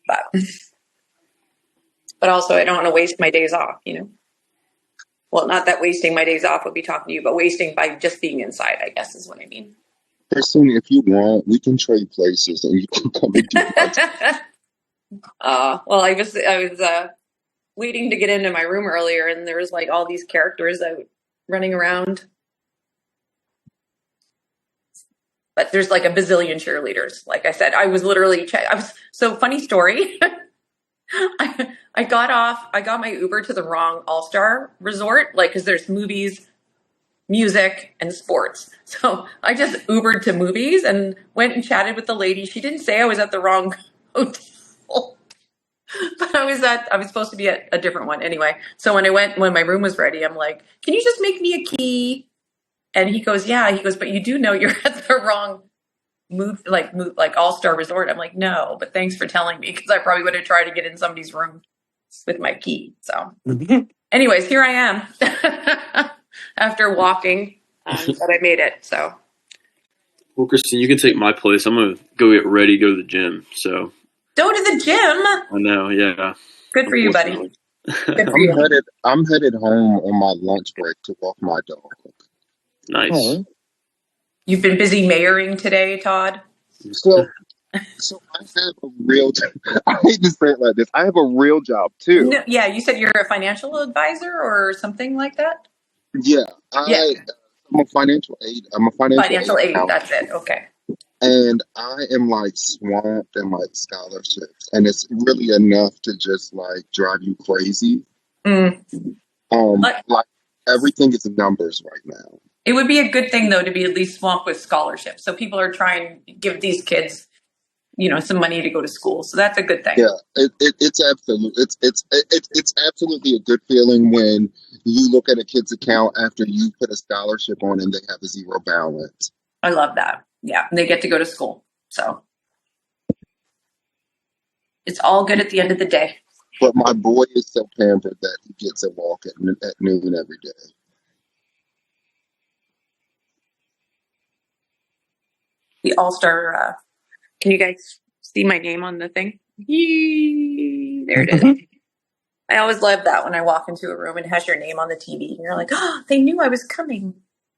But also I don't want to waste my days off, you know. Well, not that wasting my days off would be talking to you, but wasting by just being inside, I guess is what I mean. Kristen, if you want, we can trade places and you can come and do my Well, I was waiting to get into my room earlier, and there was like all these characters out running around. But there's like a bazillion cheerleaders. Like I said, I was literally so funny story. I got my Uber to the wrong All-Star resort, like, because there's movies, music, and sports. So I just Ubered to movies and went and chatted with the lady. She didn't say I was at the wrong hotel, but I was supposed to be at a different one anyway. So when my room was ready, I'm like, can you just make me a key? And he goes, yeah. He goes, but you do know you're at the wrong like All-Star Resort. I'm like, no, but thanks for telling me, because I probably would have tried to get in somebody's room with my key. So anyways, here I am after walking, but I made it. So. Well, Kristen, you can take my place. I'm going to go get ready, go to the gym. So. Go to the gym? I know, yeah. Good for you, buddy. Good for you. I'm headed home on my lunch break to walk my dog. Nice. Oh. You've been busy mayoring today, Todd? So I have a real I hate to say it like this. I have a real job too. No, yeah, you said you're a financial advisor or something like that? Yeah. I'm a financial aid. I'm a financial aid. That's it. Okay. And I am like swamped in like scholarships, and it's really enough to just like drive you crazy. Like everything is numbers right now. It would be a good thing, though, to be at least swamped with scholarships. So people are trying to give these kids, some money to go to school. So that's a good thing. Yeah, it's absolutely a good feeling when you look at a kid's account after you put a scholarship on and they have a zero balance. I love that. Yeah, and they get to go to school. So it's all good at the end of the day. But my boy is so pampered that he gets a walk at noon every day. The All-Star, can you guys see my name on the thing? Yee, there it is. I always love that when I walk into a room and it has your name on the TV. And you're like, oh, they knew I was coming.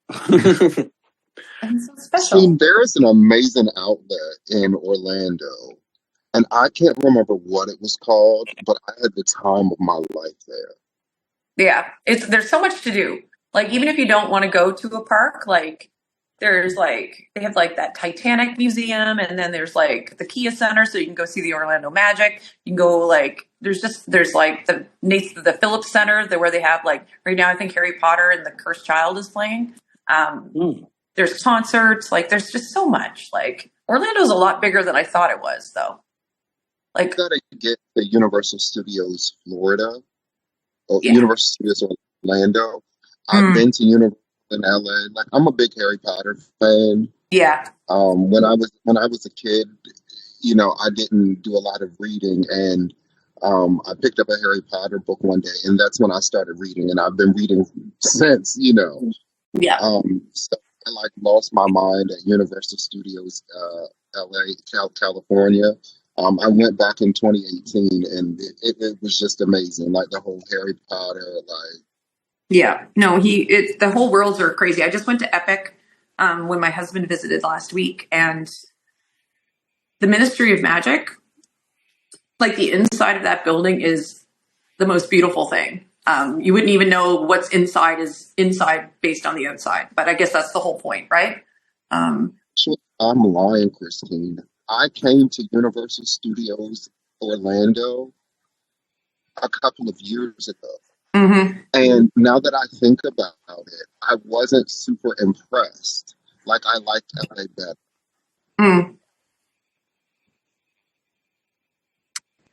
And so special. See, there is an amazing outlet in Orlando. And I can't remember what it was called, but I had the time of my life there. Yeah, there's so much to do. Like, even if you don't want to go to a park, like, there's like, they have like that Titanic museum, and then there's like the Kia Center, so you can go see the Orlando Magic. You can go like, there's like the Phillips Center, where they have like, right now I think Harry Potter and the Cursed Child is playing. There's concerts, like there's just so much. Like, Orlando's a lot bigger than I thought it was, though. Like, you gotta get the Universal Studios Florida, or Universal Studios Orlando. I've been to Universal in LA. Like, I'm a big Harry Potter fan. Yeah. When I was a kid, I didn't do a lot of reading, and I picked up a Harry Potter book one day, and that's when I started reading, and I've been reading since. Yeah. So I like lost my mind at Universal Studios, LA, California. I went back in 2018, and it was just amazing. Like the whole Harry Potter, like. Yeah, no, the whole worlds are crazy. I just went to Epic when my husband visited last week, and the Ministry of Magic, like the inside of that building is the most beautiful thing. You wouldn't even know what's inside is inside based on the outside, but I guess that's the whole point, right? I'm lying, Christine. I came to Universal Studios Orlando a couple of years ago. Mm-hmm. And now that I think about it, I wasn't super impressed. Like, I liked LA better.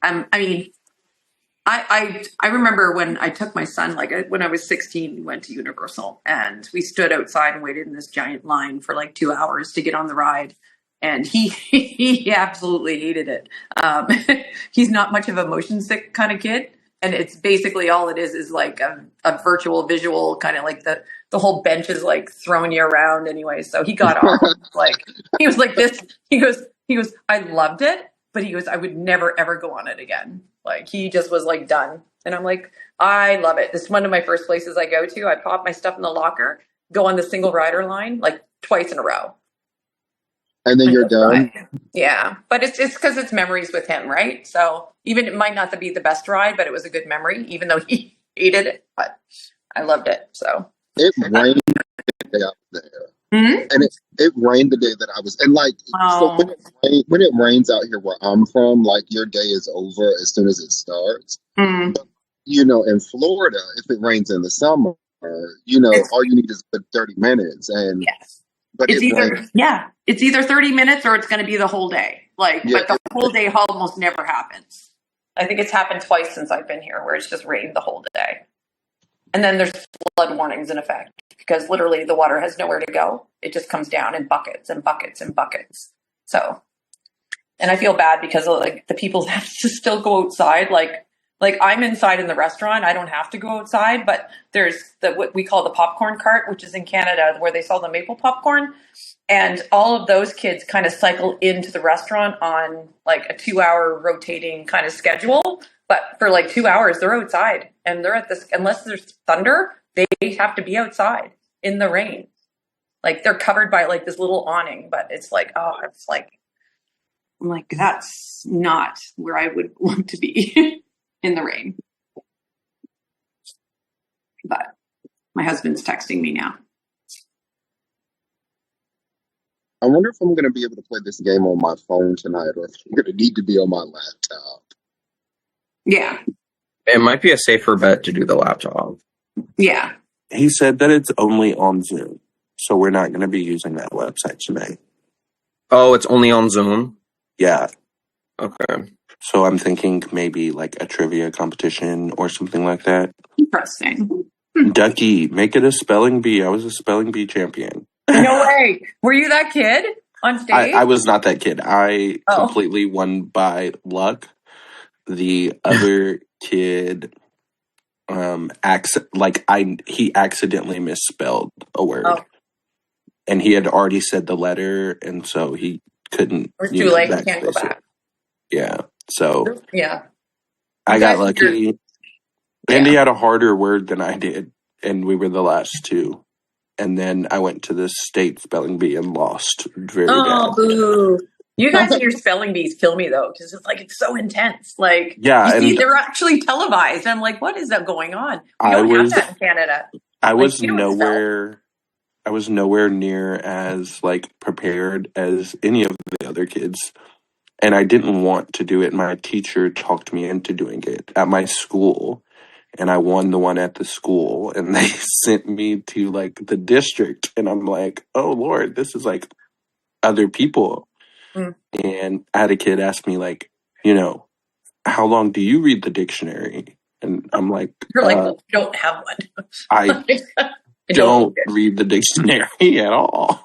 I mean, I remember when I took my son, like when I was 16, we went to Universal, and we stood outside and waited in this giant line for like 2 hours to get on the ride. And he absolutely hated it. He's not much of a motion sick kind of kid. And it's basically all it is like a virtual visual, kind of like the whole bench is like throwing you around anyway. So he got off. Like, he was like this. He goes, I loved it, but he goes, I would never ever go on it again. Like he just was like done. And I'm like, I love it. This is one of my first places I go to. I pop my stuff in the locker, go on the single rider line like twice in a row. And then you're done. Yeah, but it's because it's memories with him, right? So even it might not be the best ride, but it was a good memory, even though he hated it. But I loved it. So It rained the day I was there. Mhm. And it rained the day that I was, and like, so Oh. when it rains out here where I'm from, like your day is over as soon as it starts. Mm. But, you know, in Florida, if it rains in the summer, you know, It's- all you need is 30 minutes. And, Yes. but It's it rained. it's either 30 minutes or it's going to be the whole day. Like, Yeah, but the whole day almost never happens. I think it's happened twice since I've been here where it's just rained the whole day. And then there's flood warnings in effect because literally the water has nowhere to go. It just comes down in buckets and buckets and buckets. So, and I feel bad because like the people have to still go outside. Like I'm inside in the restaurant. I don't have to go outside, but there's what we call the popcorn cart, which is in Canada where they sell the maple popcorn. And all of those kids kind of cycle into the restaurant on like a 2-hour rotating kind of schedule. But for like 2 hours, they're outside and they're at this, unless there's thunder, they have to be outside in the rain. Like they're covered by like this little awning, but it's like, oh, it's like, I'm like, that's not where I would want to be in the rain. But my husband's texting me now. I wonder if I'm going to be able to play this game on my phone tonight, or if I'm going to need to be on my laptop. Yeah. It might be a safer bet to do the laptop. Yeah. He said that it's only on Zoom, so we're not going to be using that website tonight. Oh, it's only on Zoom? Yeah. Okay. So I'm thinking maybe like a trivia competition or something like that. Interesting. Ducky, make it a spelling bee. I was a spelling bee champion. No way. Were you that kid on stage? I was not that kid. I Oh. completely won by luck. The other kid, he accidentally misspelled a word, Oh. and he had already said the letter, and so he couldn't. It was too late. You can't go backspace it. back. Yeah, so Yeah. I got guys lucky. Andy had a harder word than I did, and we were the last two. And then I went to the state spelling bee and lost very Oh, bad. boo. You guys and your spelling bees kill me though, because it's like it's so intense. Like, Yeah, you see, and they're actually televised. I'm like, what is that going on? We I don't was- have that in Canada. I was you don't spell. nowhere near as like prepared as any of the other kids, and I didn't want to do it. My teacher talked me into doing it at my school, and I won the one at the school, and they sent me to like the district, and I'm like, oh Lord, this is like other people. Mm. And I had a kid ask me like, you know, how long do you read the dictionary? And I'm like, You're like, well, you don't have one. I I don't read the dictionary at all.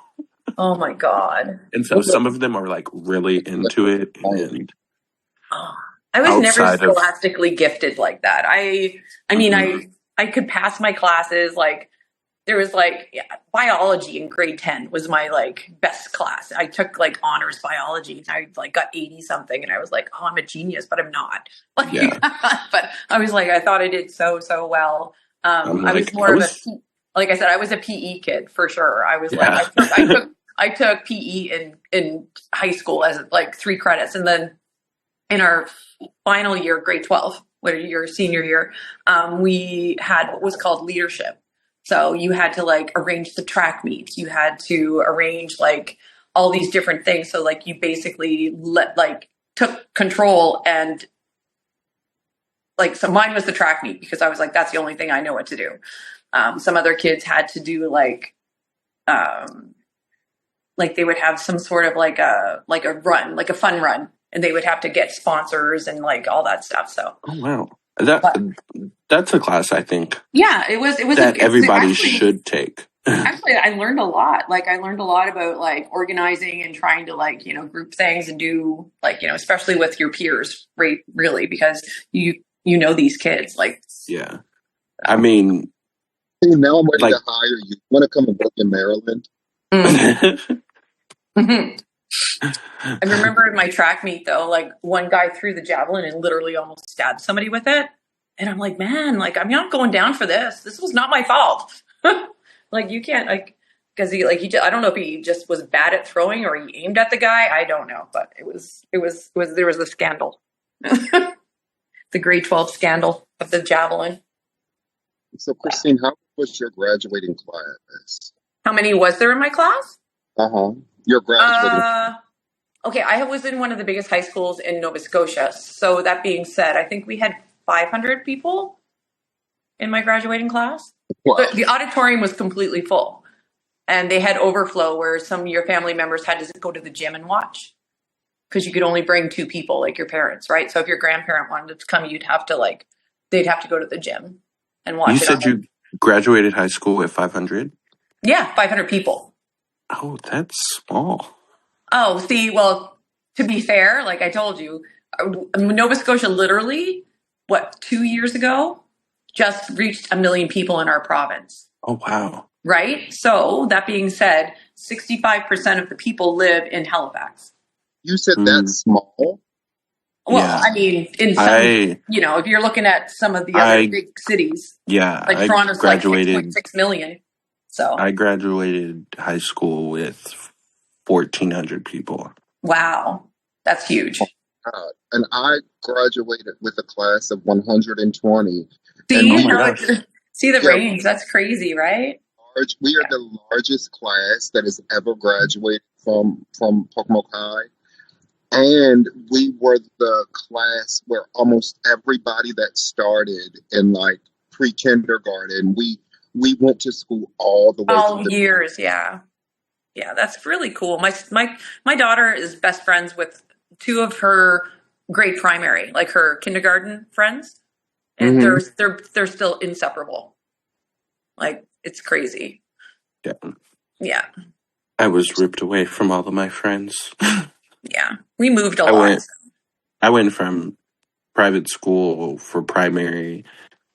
Oh my God. And so some of them are like really into it. And Oh, I was never Outside of- scholastically gifted like that. I mean, I could pass my classes. Like there was like biology in grade 10 was my like best class. I took like honors biology and I like got 80 something and I was like, oh, I'm a genius, but I'm not. Like, Yeah. but I was like, I thought I did so well. I'm I was like, more of a, like I said, I was a PE kid for sure. I was Yeah. like, I took PE in high school as like 3 credits. And then in our final year, grade 12, your senior year, we had what was called leadership. So you had to like arrange the track meets. You had to arrange like all these different things. So like you basically took control and like, so mine was the track meet because I was like, that's the only thing I know what to do. Some other kids had to do like they would have some sort of like a run, like a fun run, and they would have to get sponsors and like all that stuff. So oh wow, that's a class I think yeah, it was that everybody should take. Actually, I learned a lot. Like I learned a lot about like organizing and trying to like, you know, group things and do like, you know, especially with your peers, right? Really, because you know these kids like. Yeah, I mean, Now I'm ready Like- to hire you. Want to come and work in Maryland? Mm. Mhm. I remember in my track meet though, like one guy threw the javelin and literally almost stabbed somebody with it. And I'm like, man, like I'm not going down for this. This was not my fault. Like you can't like because I don't know if he just was bad at throwing or he aimed at the guy. I don't know, but it was there was a scandal. The grade 12 scandal of the javelin. So, Christine, how was your graduating class? How many was there in my class? Uh-huh. Your graduating. Okay, I was in one of the biggest high schools in Nova Scotia. So that being said, I think we had 500 people in my graduating class. Wow. But the auditorium was completely full. And they had overflow where some of your family members had to go to the gym and watch. Because you could only bring 2 people, like your parents, right? So if your grandparent wanted to come, they'd have to go to the gym and watch You it. said you graduated high school with 500? Yeah, 500 people. Oh, that's small. Oh, see, well, to be fair, like I told you, Nova Scotia literally, 2 years ago, just reached 1 million people in our province, Oh, wow. right? So that being said, 65% of the people live in Halifax. You said that's small? Well, Yeah. I mean, in some, if you're looking at some of the other big cities, Yeah, like I Toronto's graduated. like 6.6 million. So, I graduated high school with 1,400 people. wow, that's huge. And I graduated with a class of 120. See, And see the Yeah. range. That's crazy, right? we are the largest class that has ever graduated from Pocomoke High. And we were the class where almost everybody that started in like pre-kindergarten, we went to school all the way All through years, yeah. Yeah, that's really cool. My daughter is best friends with 2 of her grade primary, like her kindergarten friends. And they're still inseparable. Like it's crazy. Yeah. Yeah. I was ripped away from all of my friends. Yeah. We moved a lot. I went from private school for primary,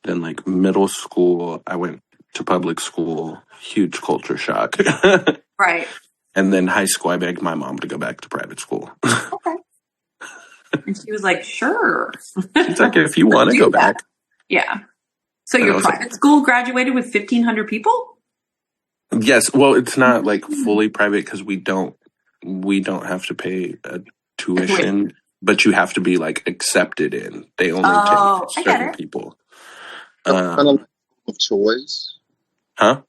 then like middle school, I went to public school, huge culture shock. Right. And then high school, I begged my mom to go back to private school. Okay. And she was like, sure. She's like, if you want to go back. Yeah. So And I your was private school graduated with 1,500 people? Yes. Well, it's not like fully private because we don't have to pay a tuition, but you have to be like accepted in. They only I take get certain it. people. It's kind of like of choice. Huh?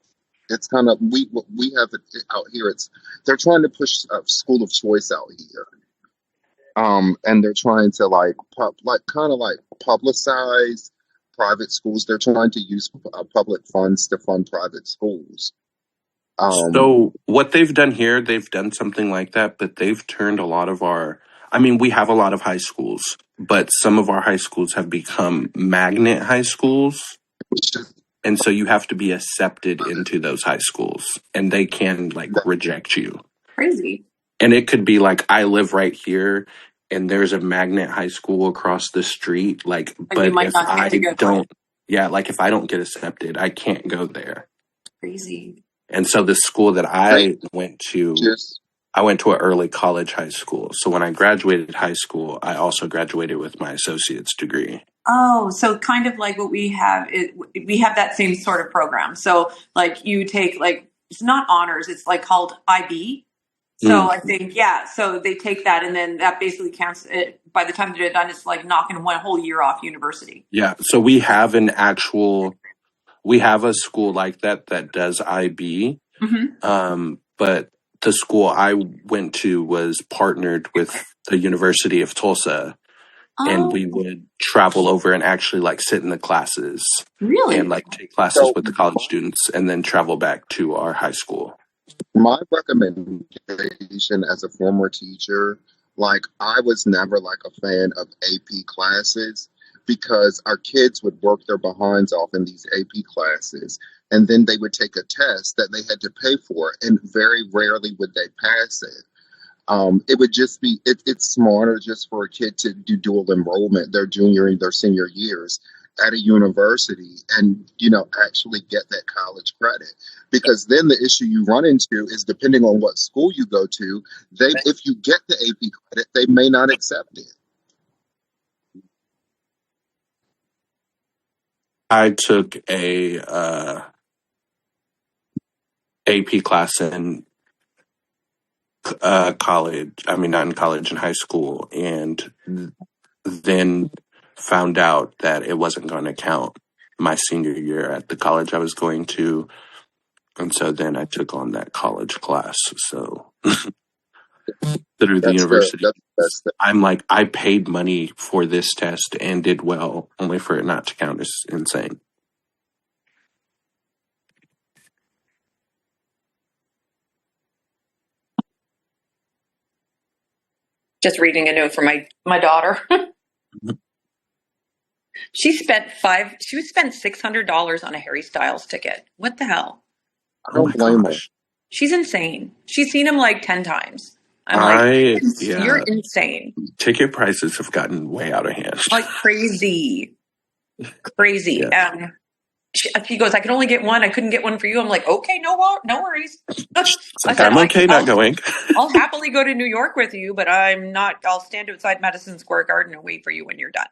It's kind of we have it out here. They're trying to push a school of choice out here, and they're trying to publicize private schools. They're trying to use public funds to fund private schools. So what they've done here, they've done something like that, but they've turned a lot of we have a lot of high schools, but some of our high schools have become magnet high schools. And so you have to be accepted into those high schools and they can reject you. Crazy. And it could be like, I live right here and there's a magnet high school across the street. But if I don't, if I don't get accepted, I can't go there. Crazy. And so the school that I went to, I went to an early college high school. So when I graduated high school, I also graduated with my associate's degree. Oh, so kind of like what we have, we have that same sort of program. So like you take it's not honors, it's like called IB. So I think, so they take that and then that basically counts it. By the time they're done, it's like knocking one whole year off university. Yeah. So we have a school like that does IB. Mm-hmm. But the school I went to was partnered with the University of Tulsa. And we would travel over and actually sit in the classes. Really? And take classes with the college students and then travel back to our high school. My recommendation as a former teacher, I was never a fan of AP classes because our kids would work their behinds off in these AP classes. And then they would take a test that they had to pay for. And very rarely would they pass it. It would just be, it's smarter just for a kid to do dual enrollment their junior and their senior years at a university and, you know, actually get that college credit. Because then the issue you run into is depending on what school you go to, if you get the AP credit, they may not accept it. I took a AP class in college. I mean, not in college, in high school, and then found out that it wasn't going to count my senior year at the college I was going to, and so then I took on that college class. So through the university, That's the I'm like, I paid money for this test and did well, only for it not to count is insane. Just reading a note from my daughter. She spent $600 on a Harry Styles ticket. What the hell? I Oh my don't blame her. gosh. She's insane. She's seen him like 10 times. I'm like, you're Yeah, insane. ticket prices have gotten way out of hand. Like crazy. Crazy. Yeah. She goes, I could only get one. I couldn't get one for you. I'm like, okay, no worries. It's like, I said, I'm okay not going. I'll happily go to New York with you, but I'll stand outside Madison Square Garden and wait for you when you're done.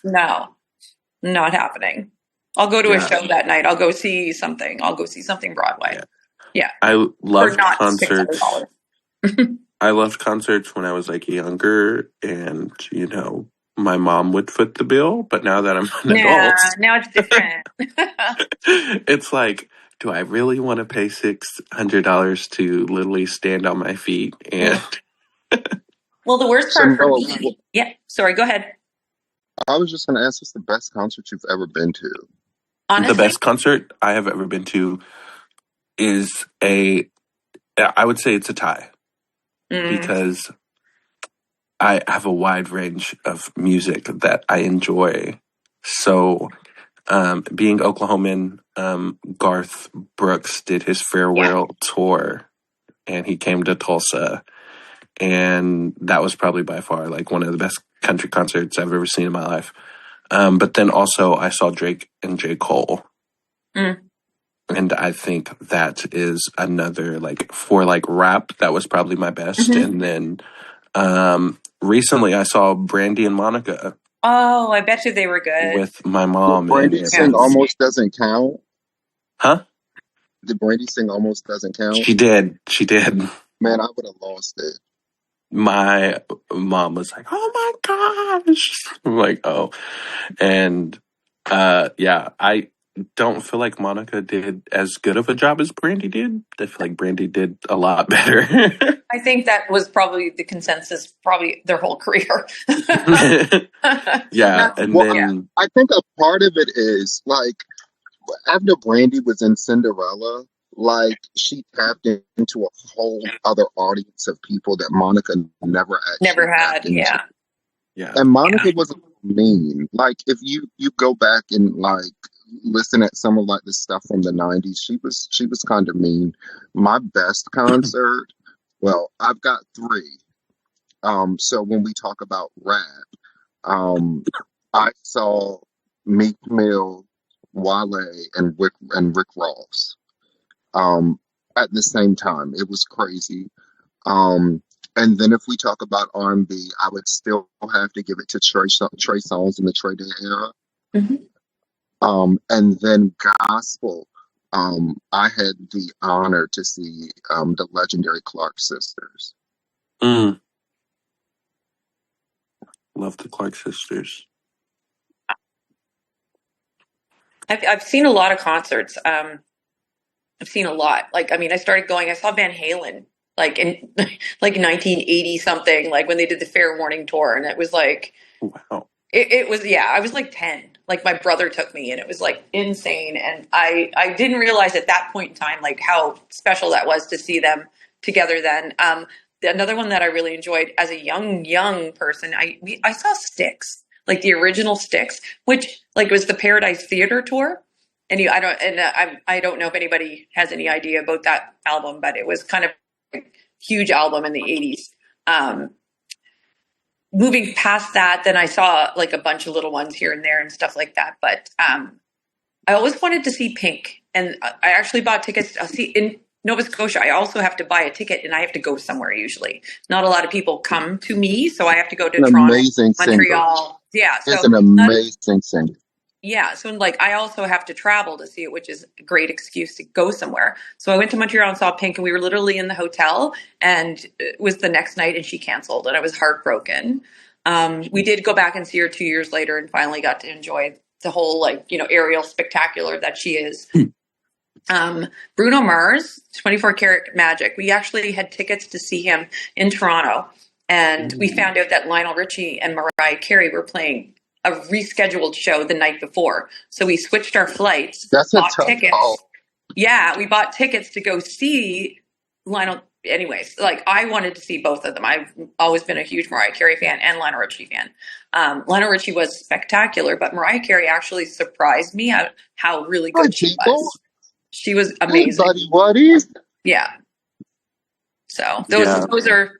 No, not happening. I'll go to a Yeah. show that night. I'll go see something. I'll go see something Broadway. Yeah. I For loved not concerts. $600. I loved concerts when I was like younger, and you know, my mom would foot the bill. But now that I'm an Yeah, adult, now it's different. it's like, do I really want to pay $600 to literally stand on my feet? And Well, the worst So, part for Noah, me. Yeah, sorry, go ahead. I was just going to ask, what's the best concert you've ever been to? Honestly, the best concert I have ever been to is I would say it's a tie, because I have a wide range of music that I enjoy. So, being Oklahoman, Garth Brooks did his farewell tour, and he came to Tulsa, and that was probably by far like one of the best country concerts I've ever seen in my life. But then also I saw Drake and J. Cole. And I think that is another, like, for like rap, that was probably my best. And then recently I saw Brandy and Monica Oh, I bet you they were good. with my mom. Brandy and sing almost doesn't count. Huh? Did Brandy sing almost doesn't count? She did. Man, I would have lost it. My mom was like, oh my gosh. I'm like, oh. And yeah, I don't feel like Monica did as good of a job as Brandy did. I feel like Brandy did a lot better. I think that was probably the consensus, probably their whole career. Yeah, and Well, then I think a part of it is like after Brandy was in Cinderella, like she tapped into a whole other audience of people that Monica never actually Never had, tapped into. yeah. yeah, And Monica wasn't mean. Like if you go back and like listen at some of like the stuff from the '90s, she was kind of mean. My best concert, well, I've got three. So when we talk about rap, I saw Meek Mill, Wale, and Rick Ross at the same time. It was crazy. And then if we talk about R&B, I would still have to give it to Trey Songz in the Trey Day era. And then gospel, I had the honor to see the legendary Clark sisters. love the Clark sisters. I've seen a lot of concerts. I've seen a lot. Like, I mean, I saw Van Halen like in like 1980 something, like when they did the Fair Warning tour, and it was like, Wow. it was, yeah, I was like 10. Like my brother took me, and it was like insane. And I didn't realize at that point in time like how special that was to see them together then. Another one that I really enjoyed as a young person, I saw Styx, like the original Styx, which like was the Paradise Theater tour. And I don't know if anybody has any idea about that album, but it was kind of a huge album in the 80s. moving past that, then I saw like a bunch of little ones here and there and stuff like that. But I always wanted to see Pink, and I actually bought tickets. See, in Nova Scotia, I also have to buy a ticket, and I have to go somewhere usually. Not a lot of people come to me, so I have to go to An Toronto, amazing singer. Montreal. Yeah, It's so an amazing singer. yeah, so like I also have to travel to see it, which is a great excuse to go somewhere. So I went to Montreal and saw Pink, and we were literally in the hotel, and it was the next night, and she canceled, and I was heartbroken. We did go back and see her 2 years later, and finally got to enjoy the whole like aerial spectacular that she is. Bruno Mars, 24 Karat Magic. We actually had tickets to see him in Toronto, and we found out that Lionel Richie and Mariah Carey were playing a rescheduled show the night before. So we switched our flights. That's a bought tough tickets. call. Yeah, we bought tickets to go see Lionel. Anyways, like I wanted to see both of them. I've always been a huge Mariah Carey fan and Lionel Richie fan. Lionel Richie was spectacular, but Mariah Carey actually surprised me at how really Hi, good she people. was. She was Hey, amazing. buddy, buddies. Yeah. So Yeah. those are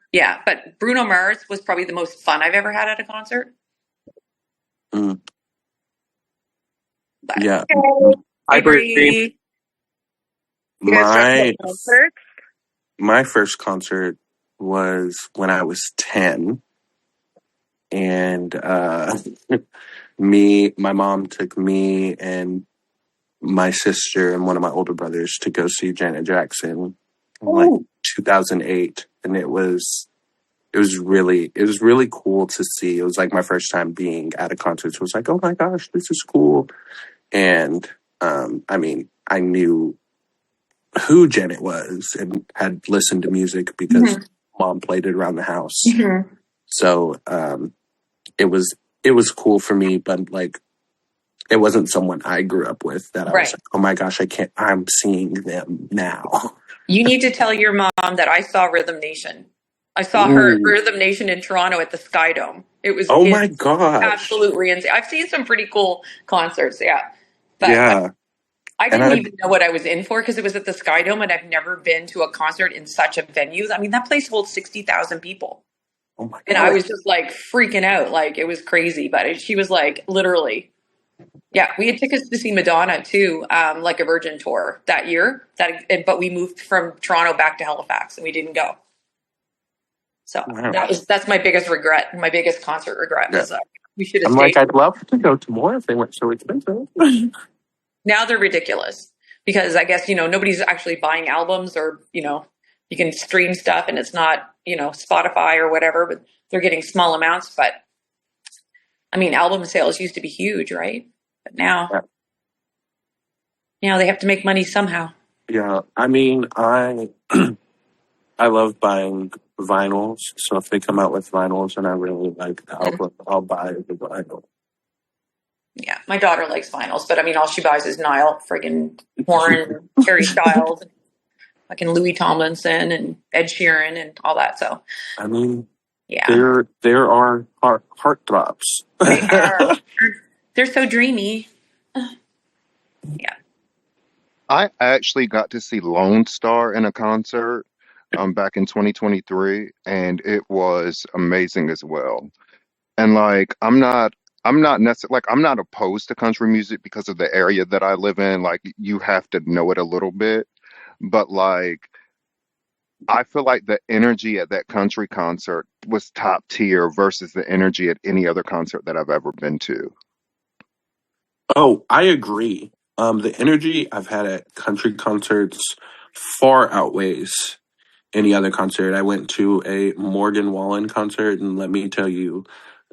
but Bruno Mars was probably the most fun I've ever had at a concert. Mm. But Yeah. I Avery, agree. You guys talk My about concerts? my first concert was when I was 10, and my mom took me and my sister and one of my older brothers to go see Janet Jackson in like 2008, and it was really cool to see. It was like my first time being at a concert. So it was like, oh my gosh, this is cool. And I mean, I knew who Janet was and had listened to music because mom played it around the house. So it was cool for me, but like it wasn't someone I grew up with that I was Right. like, oh my gosh, I'm seeing them now. You need to tell your mom that I saw Rhythm Nation. I saw her Ooh. Rhythm Nation in Toronto at the Sky Dome. It was Oh my gosh. absolutely insane. I've seen some pretty cool concerts, but Yeah. I didn't And I- even know what I was in for because it was at the Sky Dome, and I've never been to a concert in such a venue. I mean, that place holds 60,000 people. Oh my And gosh. I was just like freaking out. Like it was crazy. But she was like literally, we had tickets to see Madonna too, like a Virgin tour that year. But we moved from Toronto back to Halifax and we didn't go. So Wow. that's my biggest regret. My biggest concert regret was we should have I'm stayed. like, I'd love to go to more if they weren't so expensive. Now they're ridiculous because I guess, nobody's actually buying albums or, you can stream stuff and it's not, Spotify or whatever, but they're getting small amounts. But I mean, album sales used to be huge, right? But now, they have to make money somehow. Yeah, I mean, I love buying vinyls. So if they come out with vinyls and I really like the album, I'll buy the vinyl. Yeah, my daughter likes vinyls, but I mean, all she buys is Niall, friggin' Warren, Harry Styles, and fucking Louis Tomlinson, and Ed Sheeran, and all that. So, I mean, yeah, there are heartthrobs. they are. They're so dreamy. Yeah. I actually got to see Lone Star in a concert back in 2023, and it was amazing as well. And like, I'm not necessarily like I'm not opposed to country music because of the area that I live in. Like, you have to know it a little bit, but like, I feel like the energy at that country concert was top tier versus the energy at any other concert that I've ever been to. Oh, I agree. The energy I've had at country concerts far outweighs any other concert. I went to a Morgan Wallen concert, and let me tell you,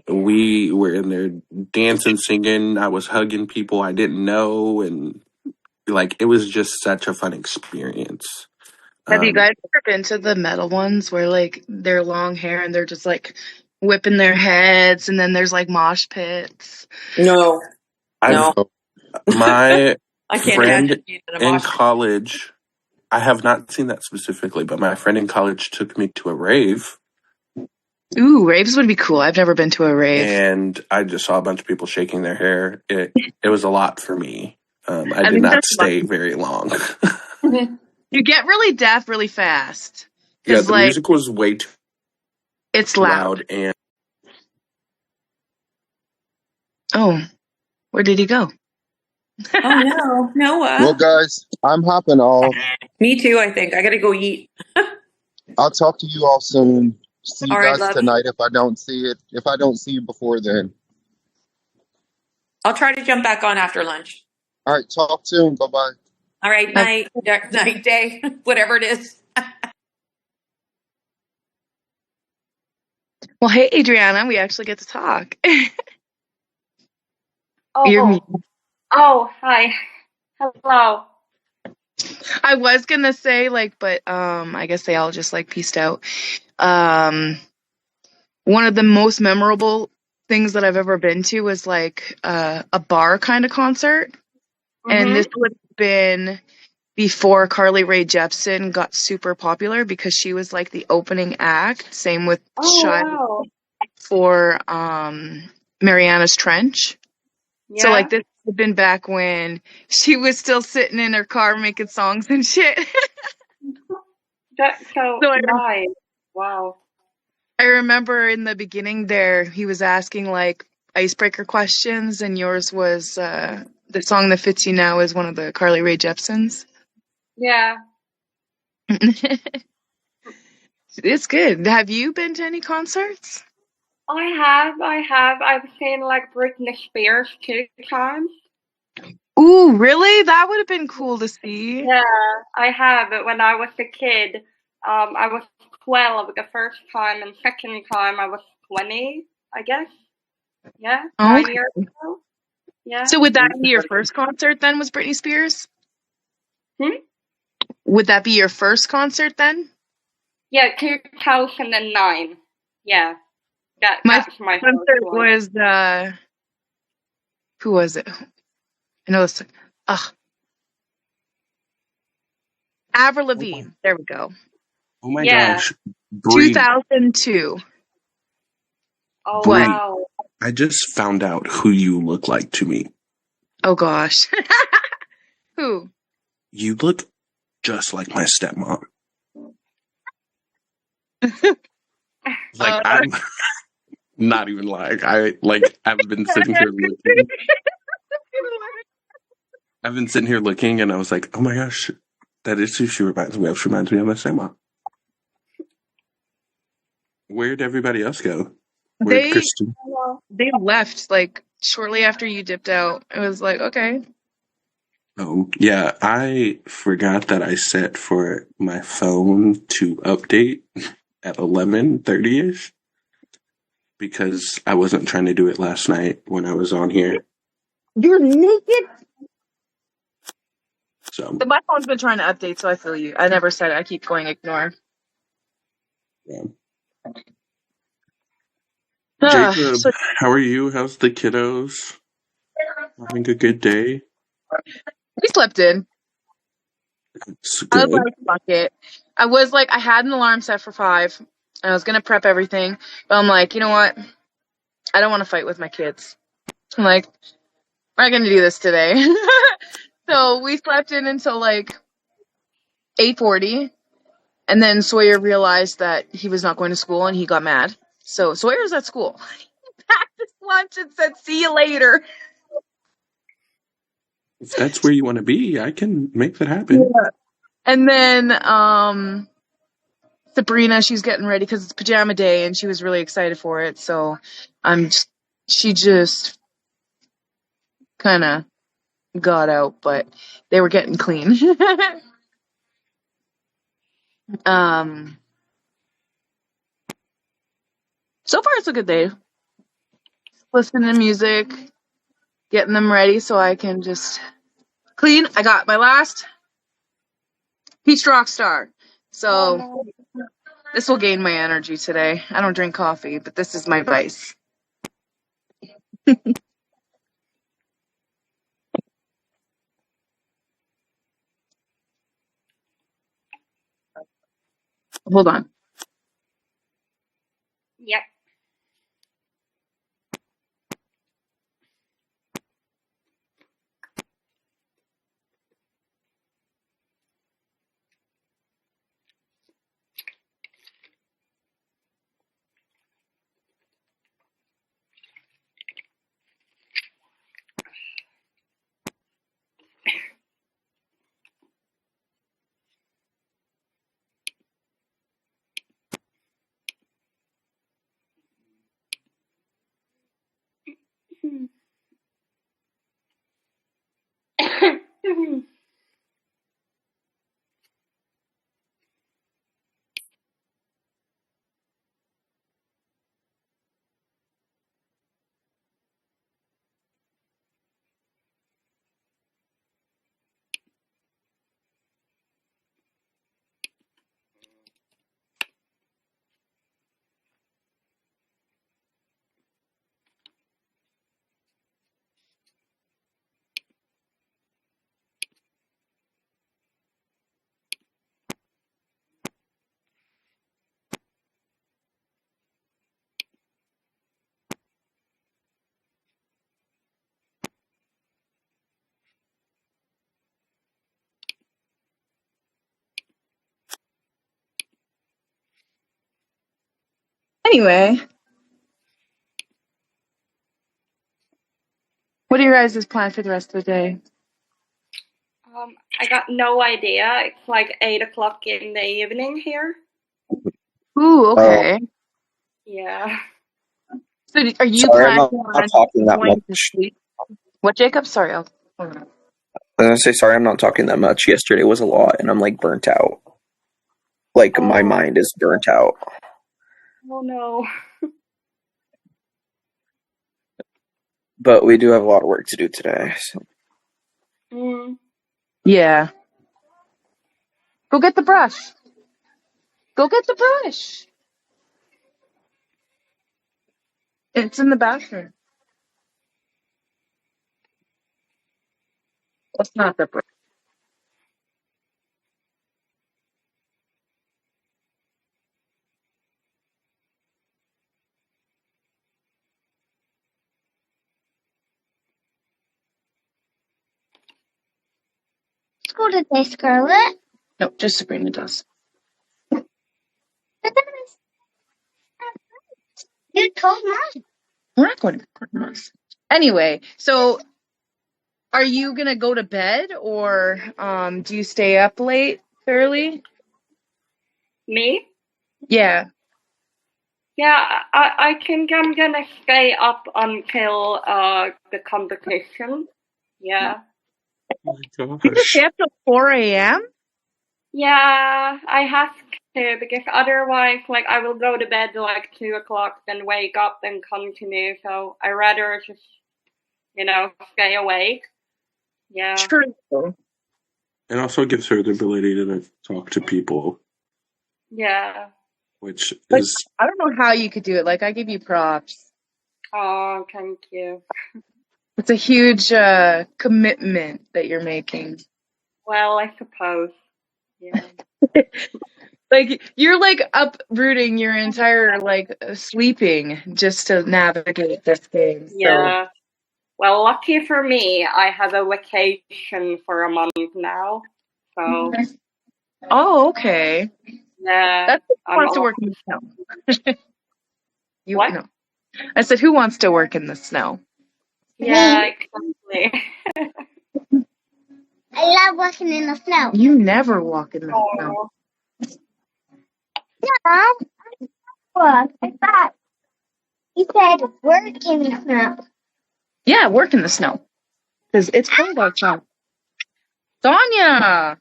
we were in there dancing, singing. I was hugging people I didn't know, and like it was just such a fun experience. Have you guys ever been to the metal ones where like they're long hair and they're just like whipping their heads and then there's like mosh pits? No, I've- no, My I can't friend imagine being in a in mosh pit. college, I have not seen that specifically, but my friend in college took me to a rave, Ooh, raves would be cool. I've never been to a rave. and I just saw a bunch of people shaking their hair. It was a lot for me. I did think not that's stay very long. You get really deaf really fast. Yeah, 'Cause, the like, music was way too it's loud. loud, and Oh, where did he go? Oh no, Well, Noah. guys, I'm hopping off. Me too, I think. I gotta go eat. I'll talk to you all soon. See you All right, guys love. tonight if I don't see it. If I don't see you before then. I'll try to jump back on after lunch. All right, talk soon. Bye bye. All right, Have- night, night, day, whatever it is. Well, hey, Adriana, we actually get to talk. Oh, You're muted. hi. Hello. I was gonna say like, but I guess they all just like pieced out. Um, one of the most memorable things that I've ever been to was like a bar kind of concert, and this would have been before Carly Rae Jepsen got super popular because she was like the opening act. Same with Oh, Shia wow. for Mariana's Trench. So Yeah. like this had been back when she was still sitting in her car making songs and shit. That's so So nice. Wow. I remember in the beginning there, he was asking like icebreaker questions, and yours was the song that fits you now is one of the Carly Rae Jepsens. Yeah. It's good. Have you been to any concerts? I have. I've seen like Britney Spears 2 times. Ooh, really? That would have been cool to see. Yeah, I have. But when I was a kid, I was 12 the first time, and second time I was 20, I guess. Yeah, Okay. 9 years ago. Yeah. So would that be your first concert then, was Britney Spears? Hmm? Would that be your first concert then? Yeah, 2009. Yeah. My That's my first concert one. was who was it? I know it's Avril Lavigne. There we go. Oh my Yeah. gosh. Bree, 2002. Oh, What? wow. I just found out who you look like to me. Oh gosh. Who? You look just like my stepmom. Like, I'm not even lying. I've been sitting here looking. I've been sitting here looking, and I was like, oh my gosh, that is who she reminds me of. She reminds me of my stepmom. Where'd everybody else go? Where'd They Kristen? they left like shortly after you dipped out. It was like, okay. Oh, yeah, I forgot that I set for my phone to update at 11:30ish because I wasn't trying to do it last night when I was on here. You're naked? So, My phone's been trying to update, so I feel you. I never said it. I keep going ignore. yeah. So Jacob, how are you? How's the kiddos? Having a good day? we slept in. It's I was good. like, fuck it. I was like, I had an alarm set for 5, and I was gonna prep everything, but I'm like, you know what? I don't want to fight with my kids. I'm like, we're not gonna do this today. So we slept in until like 8:40, and then Sawyer realized that he was not going to school, and he got mad. So Sawyer's at school. He packed his lunch and said, "See you later." If that's where you want to be, I can make that happen. Yeah. And then Sabrina, she's getting ready because it's pajama day, and she was really excited for it. So she just kind of got out, but they were getting clean. So far it's a good day. Listening to music, getting them ready so I can just clean. I got my last Peach Rockstar. So this will gain my energy today. I don't drink coffee, but this is my vice. Hold on. Yep. Anyway, what are your guys' plans for the rest of the day? I got no idea. It's like 8 o'clock in the evening here. Ooh, okay. Yeah. So are you Sorry, I'm planning not on talking that going to much. sleep? What, Jacob? Sorry, hold on. I was gonna say sorry, I'm not talking that much. Yesterday was a lot, and I'm like burnt out. Like my mind is burnt out. Oh no. But we do have a lot of work to do today. So. Mm. Yeah. Go get the brush. Go get the brush. It's in the bathroom. It's not the brush. School today, Scarlett. No, just Sabrina does. You told Mom. We're not going to Christmas. Anyway, so are you gonna go to bed or do you stay up late early? Me? Yeah. Yeah, I think I'm gonna stay up until the competition. Yeah. Oh my You can gosh. stay up till 4 a.m.? Yeah, I have to because otherwise, like, I will go to bed like 2 o'clock, then wake up and continue. So I rather just, stay awake. Yeah. True. It also gives her the ability to talk to people, Yeah. which Like, is I don't know how you could do it. Like, I give you props. Oh, thank you. It's a huge commitment that you're making. Well, I suppose. Yeah. Like, you're like uprooting your entire sleeping just to navigate this game. Yeah. Well, lucky for me, I have a vacation for a month now. So. Oh, okay. Yeah. That's who wants to work in the snow. What? No. I said, who wants to work in the snow? Yeah, exactly. I love walking in the snow. You never walk in the snow. Mom, what? I thought you said work in the snow. Yeah, work in the snow. Because it's cold outside. Sonia!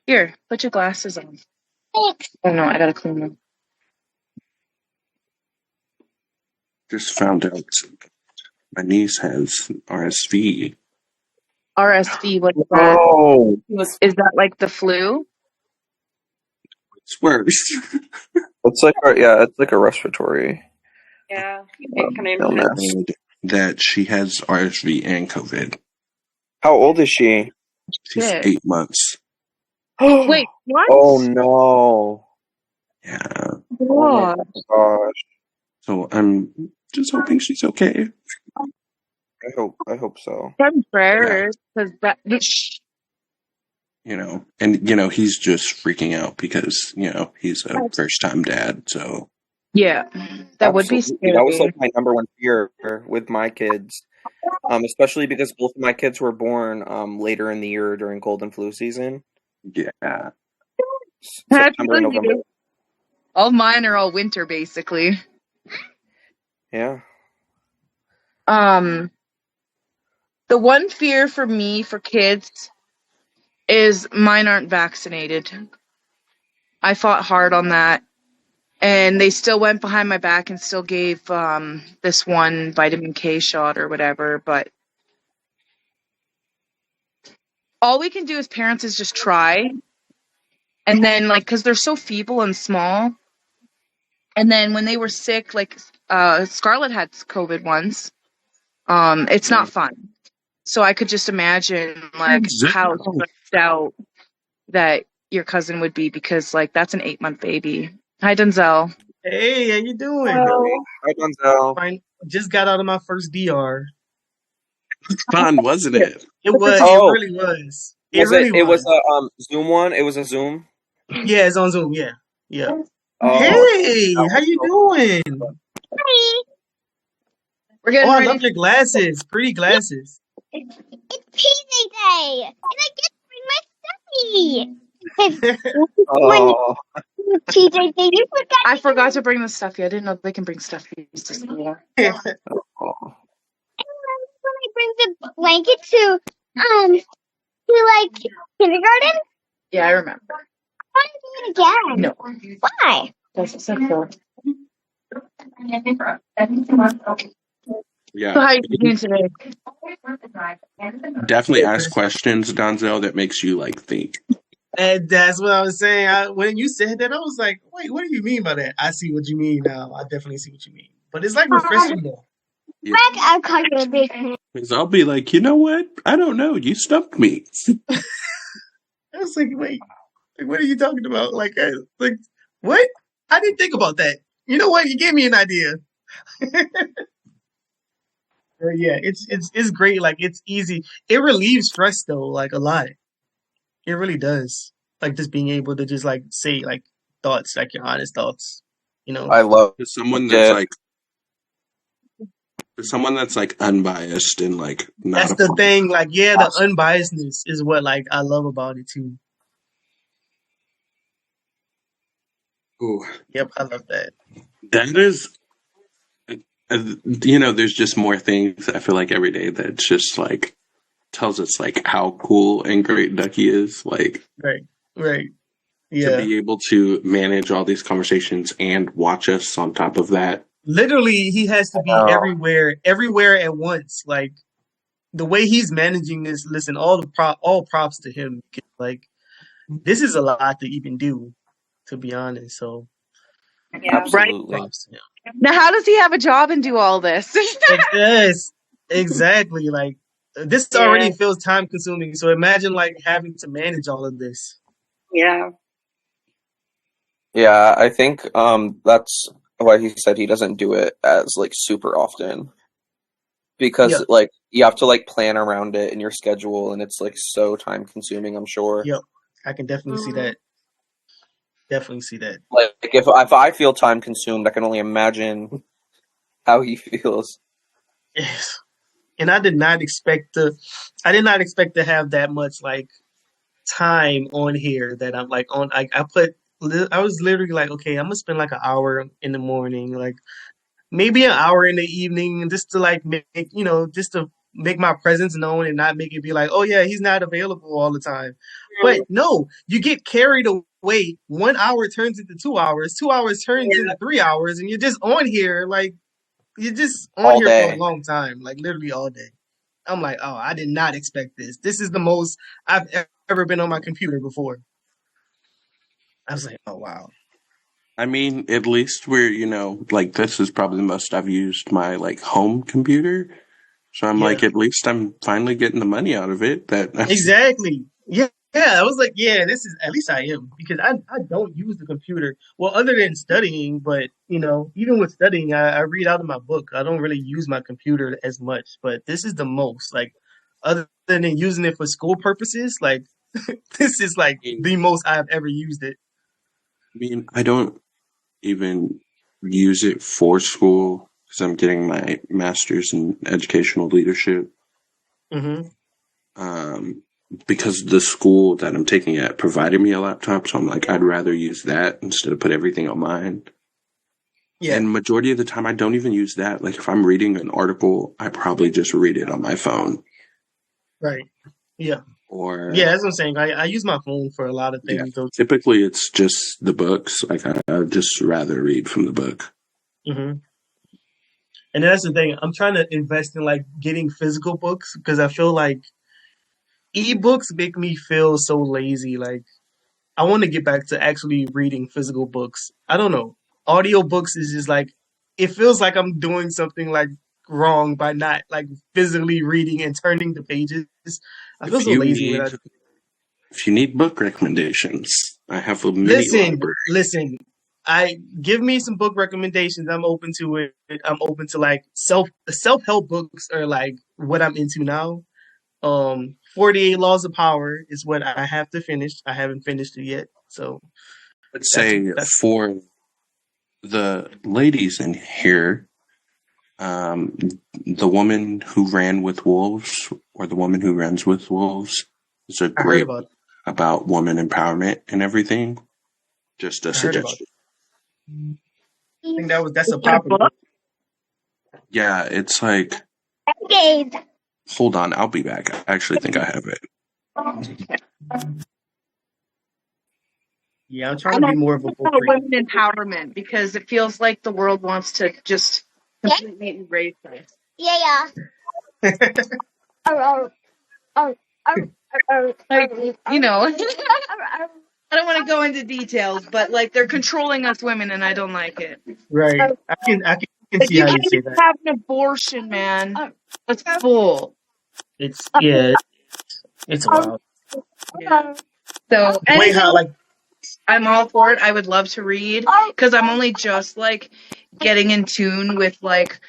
Here, put your glasses on. Thanks. Oh no, I gotta clean them. just found out my niece has RSV. RSV, what is that? Oh, Is that like the flu? It's worse. it's like a respiratory Yeah. It can illness. That she has RSV and COVID. How old is she? She's Shit. 8 months. Wait, what? Oh no! Yeah. God. Gosh, So I'm just hoping she's okay. I hope so. Some prayers, because that. And he's just freaking out because, he's a first time dad. So Yeah, that would be Absolutely. scary. That was like my number one fear with my kids, especially because both of my kids were born later in the year during cold and flu season. yeah. September and November. All mine are all winter, basically. Yeah. The one fear for me for kids is mine aren't vaccinated. I fought hard on that. And they still went behind my back and still gave this one vitamin K shot or whatever. But all we can do as parents is just try. And then, because they're so feeble and small. And then when they were sick, Scarlett had COVID once. It's not fun. So I could just imagine, how stressed out that your cousin would be because, that's an 8-month baby. Hi, Denzel. Hey, how you doing? Hi, Denzel. Fine. Just got out of my first DR. It's fun, wasn't it? It was. Oh. It really was. It was a Zoom one. It was a Zoom. Yeah, it's on Zoom. Yeah. Oh, Hey, that how was you so doing? Hi. We're Oh, getting I ready. love your glasses. Pretty glasses. It's PJ Day, and I get to bring my stuffy. When Oh, PJ Day, you forgot. I forgot to bring the stuffy. I didn't know they can bring stuffies to school. oh. When I bring the blanket to like kindergarten, Yeah, I remember. I want to do it again. No. Why? That's so cool. Yeah, So how are you doing today? definitely ask questions, Donzel, that makes you like think. And that's what I was saying. When you said that, I was like, wait, what do you mean by that? I see what you mean now. I definitely see what you mean. But it's like refreshing though. Yeah. Back, I'll call you a big fan. Because I'll be like, you know what? I don't know. You stumped me. I was like, wait, like, what are you talking about? Like what? I didn't think about that. You know what? You gave me an idea. Yeah, it's great. Like it's easy. It relieves stress though, like a lot. It really does. Like just being able to just like say like thoughts, like your honest thoughts. You know. I love To someone it. that's like unbiased and like not That's the thing. Like, yeah, the unbiasedness is what like I love about it too. Ooh, Yep, I love that. that is, you know, there's just more things I feel like every day that's just like tells us like how cool and great Ducky is. Like, Right. to Yeah. be able to manage all these conversations and watch us on top of that. Literally, he has to be Oh. everywhere at once. Like the way he's managing this. Listen, all props to him. Like this is a lot to even do, to be honest. So Yeah. Absolutely. props to him. Now, how does he have a job and do all this? Yes, exactly. Like this Yeah. already feels time consuming. So imagine like having to manage all of this. Yeah. Yeah, I think that's why he said he doesn't do it as like super often. Because Yep. like you have to like plan around it in your schedule and it's like so time consuming, I'm sure. Yep. I can definitely see that. Definitely see that. Like if I feel time consumed, I can only imagine how he feels. Yes. And I did not expect to have that much like time on here that I'm like on. I was literally like, okay, I'm gonna spend like an hour in the morning, like maybe an hour in the evening, just to like make just to make my presence known and not make it be like, oh yeah, he's not available all the time. But no, you get carried away. 1 hour turns into 2 hours. 2 hours turns into 3 hours, and you're just on here like you're just on All here for day. a long time, like literally all day. I'm like, oh, I did not expect this. This is the most I've ever been on my computer before. I was like, oh wow. I mean, at least we're, you know, like this is probably the most I've used my like home computer. So I'm Yeah. like, at least I'm finally getting the money out of it. Exactly. Yeah. Yeah. I was like, yeah, this is at least I am, because I don't use the computer. Well, other than studying, but even with studying, I read out of my book. I don't really use my computer as much, but this is the most, like, other than using it for school purposes, like this is like the most I've ever used it. I mean, I don't even use it for school because I'm getting my master's in educational leadership. Mm-hmm. Because the school that I'm taking at provided me a laptop, so I'm like, I'd rather use that instead of put everything on mine. Yeah. And majority of the time, I don't even use that. Like if I'm reading an article, I probably just read it on my phone. Right. Yeah. Or Yeah, that's what I'm saying. I use my phone for a lot of things. yeah, typically it's just the books. Like I'd just rather read from the book. Mm-hmm. And that's the thing. I'm trying to invest in like getting physical books, because I feel like ebooks make me feel so lazy. Like I want to get back to actually reading physical books. I don't know. Audiobooks is just like, it feels like I'm doing something like wrong by not like physically reading and turning the pages. I feel so lazy without. If you need book recommendations, I have a mini library. Listen. Give me some book recommendations. I'm open to it. I'm open to like self-help books are like what I'm into now. 48 Laws of Power is what I have to finish. I haven't finished it yet. So Let's say the ladies in here, the woman who ran with wolves or the woman who runs with wolves is a I heard great about woman empowerment and everything. Just a I heard about suggestion. it. I think that's a Is that a popular. book? Yeah, it's like, Decades. hold on, I'll be back. I actually think I have it. Yeah, I'm trying to be more of a book About reader. women empowerment because it feels like the world wants to just completely erase us. Yeah. Oh, Like, you know, I don't want to go into details, but like they're controlling us women, and I don't like it. Right. I can Like see you how you can't say even that. have an abortion, man. That's full. It's it's wild. Yeah. So Wait, how anyway, I'm all for it. I would love to read because I'm only just like getting in tune with like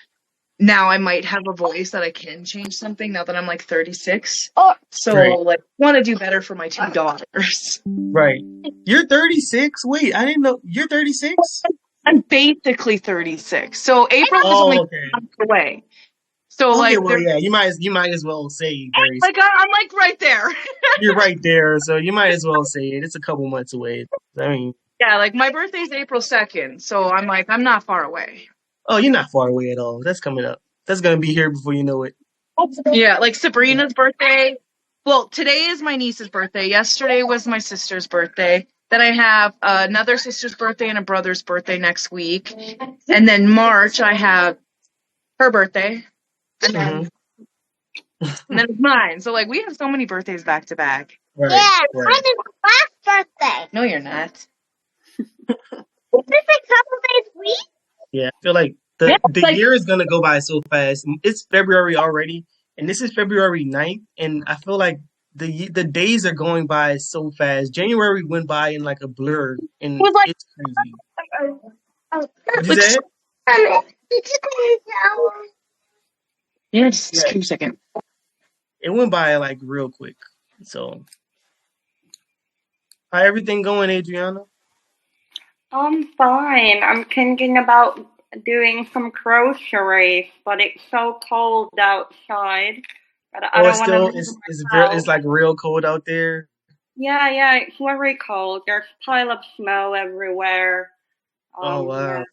now I might have a voice that I can change something now that I'm like 36. So Right. like want to do better for my 2 daughters. Right. You're 36? Wait, I didn't know you're 36? I'm basically 36. So April is only Oh, okay. 2 months away. So Okay, like well, they're yeah, you might as well say 36. like I'm like right there. You're right there, so you might as well say it. It's a couple months away. I mean, Yeah, like my birthday's April 2nd. So I'm like I'm not far away. oh, you're not far away at all. That's coming up. That's gonna be here before you know it. Yeah, like Sabrina's birthday. Well, today is my niece's birthday. Yesterday was my sister's birthday. Then I have another sister's birthday and a brother's birthday next week. And then March, I have her birthday. And then, and then it's mine. So, like, we have so many birthdays back to back. Right. Yeah, Right. mine is my last birthday. No, you're not. Is this a couple days week? Yeah, I feel like Yeah, the like- year is gonna go by so fast. It's February already, and this is February 9th, and I feel like the days are going by so fast. January went by in like a blur, and was like- it's crazy. Oh, What you said? Yeah, just give me a second. It went by like real quick. So, how everything going, Adriana? I'm fine. I'm thinking about doing some groceries, but it's so cold outside. But I Oh, don't it's want still to leave it's like real cold out there. Yeah, it's very cold. There's a pile of snow everywhere. Oh wow.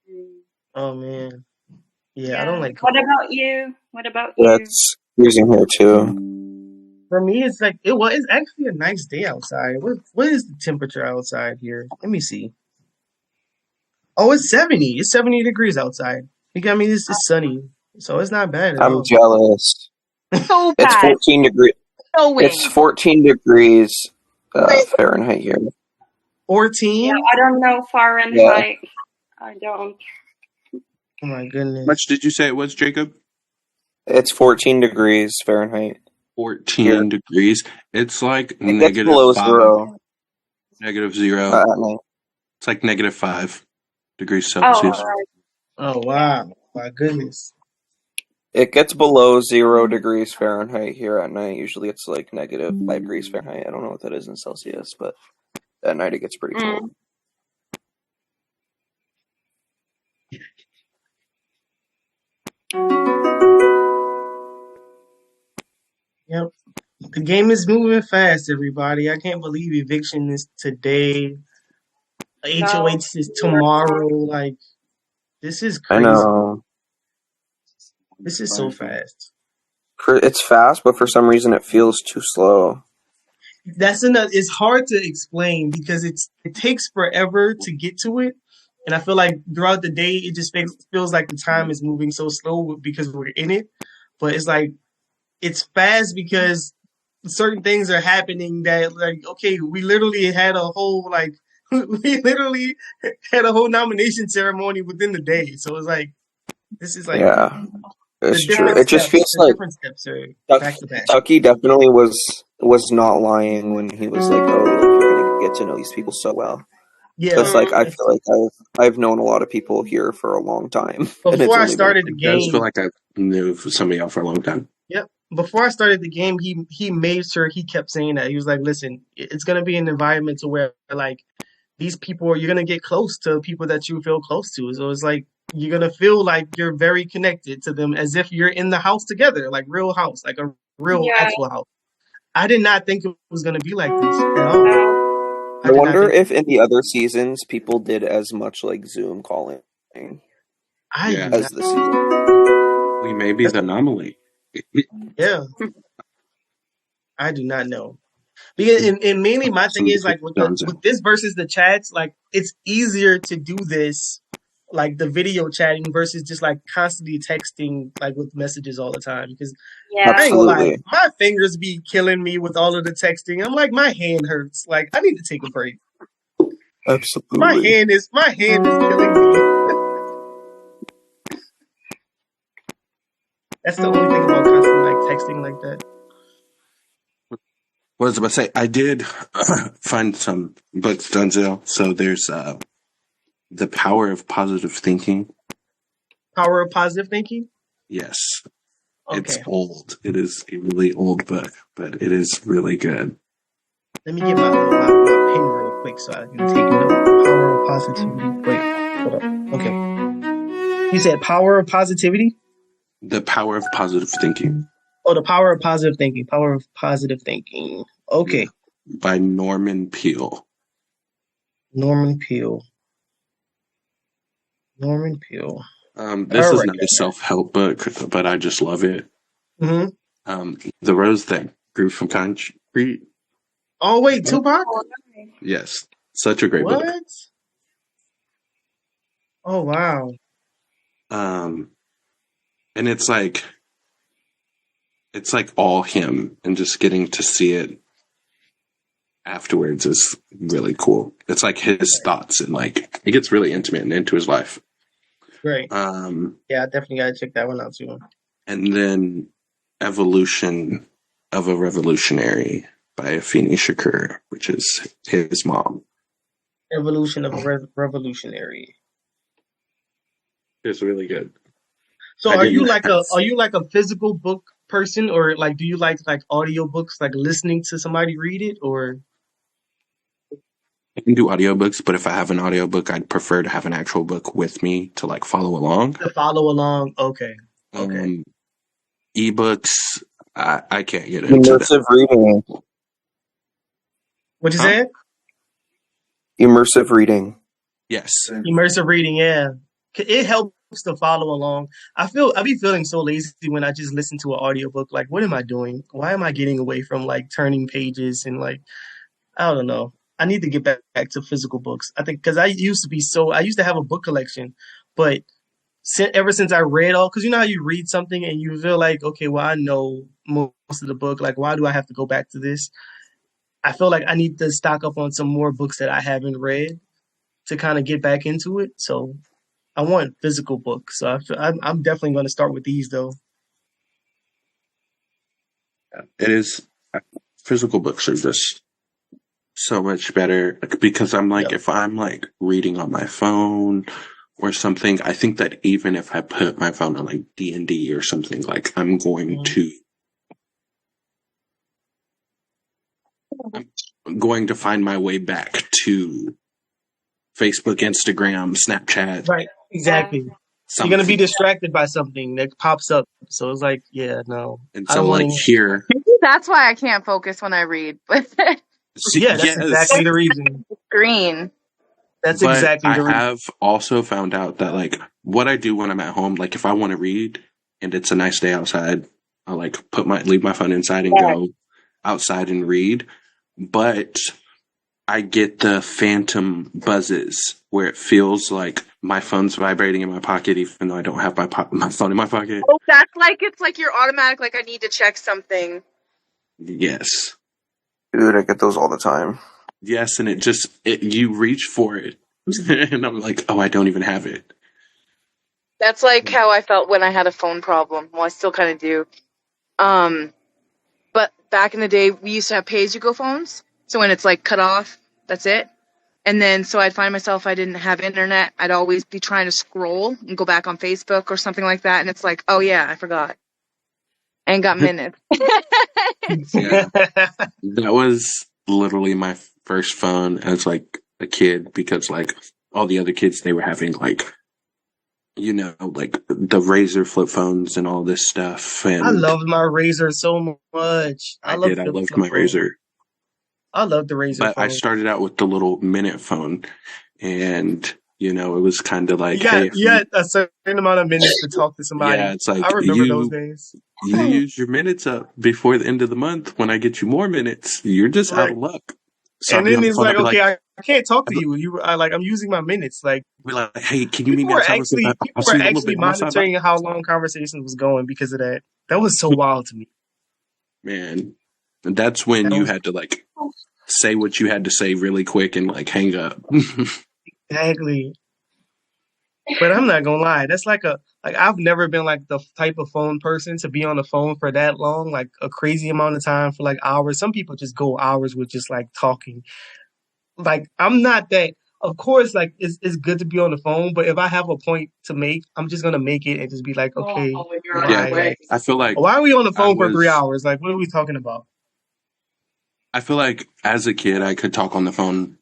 Yeah. Mm. Oh man. Yeah, Yeah. I don't like What cold. about you? What about Yeah, you? it's freezing here too. For me, it's like it's actually a nice day outside. What is the temperature outside here? Let me see. Oh, it's 70. It's 70 degrees outside. I mean, it's sunny, so it's not bad at I'm all. jealous. So It's bad. 14 degrees. Snowing. It's 14 degrees Fahrenheit here. 14? Yeah, I don't know Fahrenheit. I don't. Oh my goodness. How much did you say it was, Jacob? It's 14 degrees Fahrenheit. 14 degrees. It's like It gets negative below 5, zero -0. at night. It's like -5 degrees Oh, Celsius. alright. Oh wow. My goodness. It gets below 0 degrees Fahrenheit here at night. Usually it's like -5 degrees Fahrenheit. I don't know what that is in Celsius, but at night it gets pretty cold. Yep. The game is moving fast, everybody. I can't believe eviction is today. HOH is tomorrow. Like, this is I crazy. know. This is so fast. It's fast, but for some reason it feels too slow. That's another. It's hard to explain because it takes forever to get to it, and I feel like throughout the day it just feels like the time is moving so slow because we're in it. But it's like it's fast because certain things are happening that like okay, we literally had a whole nomination ceremony within the day. So it's like this is like Yeah, it's the true. different It just steps- feels the like different steps are back to back. Tucky definitely was not lying when he was like, "Oh, like, you're gonna get to know these people so well." Yeah, Because like I feel like I've known a lot of people here for a long time. and it's before I only been- started the I just game, feel like I knew somebody out for a long time. yep. Before I started the game, he made sure he kept saying that. He was like, "Listen, it's gonna be an environment to where like these people you're gonna get close to people that you feel close to. So it's like you're gonna feel like you're very connected to them as if you're in the house together, like real house, like a real Yeah. actual house. I did not think it was gonna be like this at all. No. I I did not wonder think if in the other seasons people did as much like Zoom calling I Yeah. do as not. this season. We may be the anomaly. Yeah, I do not know. Because and mainly my thing is like with this versus the chats, like it's easier to do this, like the video chatting versus just like constantly texting like with messages all the time. Because Yeah. I ain't gonna lie, Absolutely. my fingers be killing me with all of the texting. I'm like, my hand hurts. Like I need to take a break. My Absolutely. hand is killing me. That's the only thing about constantly like texting like that. What was I about to say? I did find some books, Dunzel. So there's The Power of Positive Thinking. Power of Positive Thinking. Yes. Okay, It's old. It is a really old book, but it is really good. let me get my pen real quick so I can take note. Power of Positivity. Wait, hold up. Okay, you said Power of Positivity. The Power of Positive Thinking Oh, the Power of Positive Thinking. Power of Positive Thinking. Okay, by Norman Peale. Norman Peale. Norman Peale. This All is right. not a self-help book, but I just love it. Mm-hmm. The Rose That Grew from Concrete. Oh wait, Tupac. Yes. Such a great book. What? Oh wow. And it's like all him, and just getting to see it afterwards is really cool. It's like his thoughts, and like it gets really intimate and into his life. Great. Yeah, I definitely gotta check that one out too. And then Evolution of a Revolutionary by Afeni Shakur, which is his mom. Evolution of a Revolutionary. It's really good. So I are you didn't like a physical book person, or like do you like audio books, like listening to somebody read it, or I can do audiobooks, but if I have an audiobook, I'd prefer to have an actual book with me to like follow along. to follow along? Okay. Ebooks, I can't get into that. Immersive reading. What you Huh? said? Immersive reading. Yes. Immersive reading, yeah. It helps to follow along. I be feeling so lazy when I just listen to an audiobook. Like, what am I doing? Why am I getting away from like turning pages and like, I don't know. I need to get back to physical books. I think because I used to have a book collection, but ever since I read all, because you know how you read something and you feel like, okay, well, I know most of the book. Like, why do I have to go back to this? I feel like I need to stock up on some more books that I haven't read to kind of get back into it. So I want physical books. So I'm definitely going to start with these though. It is. Physical books are just so much better because I'm like, if I'm like reading on my phone or something, I think that even if I put my phone on like D&D or something, like I'm going to find my way back to Facebook, Instagram, Snapchat. Right. Exactly. You're going to be distracted by something that pops up. So it's like, yeah, no. And so like here. That's why I can't focus when I read. Yeah, that's exactly the reason. Green. That's exactly the reason. I have also found out that like what I do when I'm at home, like if I want to read and it's a nice day outside, I'll like leave my phone inside and go outside and read. But I get the phantom buzzes where it feels like my phone's vibrating in my pocket, even though I don't have my phone in my pocket. Oh, that's like it's like you're automatic. Like I need to check something. Yes. Dude, I get those all the time. Yes, and you reach for it, and I'm like, oh, I don't even have it. That's like how I felt when I had a phone problem. Well, I still kind of do. But back in the day, we used to have pay-as-you-go phones. So when it's like cut off, that's it. And then so I'd find myself, I didn't have internet. I'd always be trying to scroll and go back on Facebook or something like that. And it's like, oh yeah, I forgot. And got minutes. Yeah. That was literally my first phone. It was like a kid because like all the other kids, they were having like, like the Razor flip phones and all this stuff. I And loved my Razor so much. I love I the loved flip my phone. Razor. I love the Razor But I phone. started out with the little minute phone, and it was kind of like, You got hey, you got a certain amount of minutes to talk to somebody. yeah, it's I like remember those days. you use your minutes up before the end of the month. When I get you more minutes, you're just out Right. of luck. So I'd And be then on the it's phone. like, I'd be okay, like, I can't talk to you. I'm using my minutes. Like I'd be like, hey, can you meet people me were outside? actually I'll people see were you in a little actually bit. I'm outside. Bye. monitoring how long conversations was going because of that. That was so wild to me. Man, and that's when That you was had to like say what you had to say really quick and like hang up. exactly. But I'm not gonna lie, that's like I've never been like the type of phone person to be on the phone for that long, like a crazy amount of time for like hours. Some people just go hours with just like talking. Like I'm not that. Of course, like it's good to be on the phone, but if I have a point to make, I'm just gonna make it and just be like, okay, Yeah, why? Like, I feel like why are we on the I phone for 3 was. hours? Like, what are we talking about? I feel like as a kid, I could talk on the phone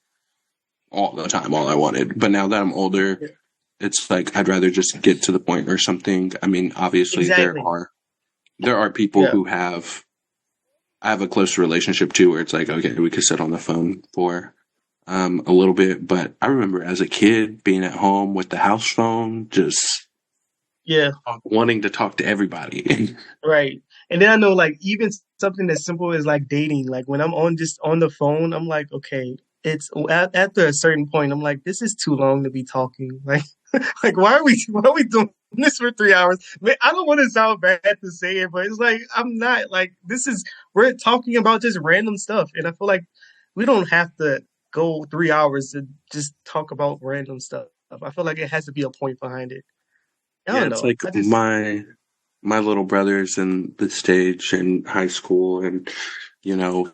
all the time, all I wanted. But now that I'm older, it's like I'd rather just get to the point or something. I mean, obviously Exactly. there are people Yeah. who I have a close relationship to where it's like, okay, we could sit on the phone for a little bit. But I remember as a kid being at home with the house phone, just Yeah. wanting to talk to everybody. Right. And then I know like even something as simple as like dating, like when I'm on the phone, I'm like, okay, it's after a certain point, I'm like, this is too long to be talking. Like why are we doing this for 3 hours? Man, I don't want to sound bad to say it, but it's like I'm not like we're talking about just random stuff. And I feel like we don't have to go 3 hours to just talk about random stuff. I feel like it has to be a point behind it. I Yeah, don't it's know. like my little brother's in the stage in high school, and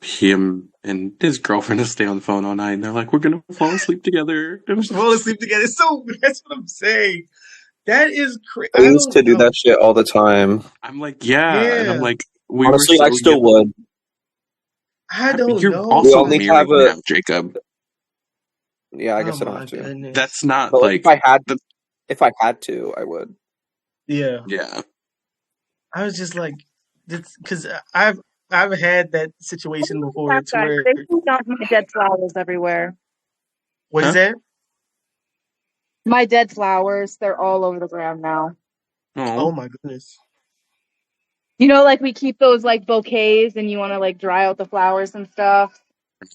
him and his girlfriend will stay on the phone all night, and they're like, "We're gonna fall asleep together." Fall asleep together. So that's what I'm saying. That is crazy. I I used to don't do know. that shit all the time. I'm like, yeah, and I'm Yeah, like, we Honestly, were I so still young. would. I don't You're know. We also only married have a now, Jacob. yeah. I Oh guess I don't my have to. goodness. That's not But like, like if I had to, I would. Yeah, yeah. I was just like, because I've had that situation before That to guy, where they moved on my dead flowers everywhere. what is Huh? that? My dead flowers, they're all over the ground now. Oh Oh, my goodness. Like we keep those like bouquets and you want to like dry out the flowers and stuff.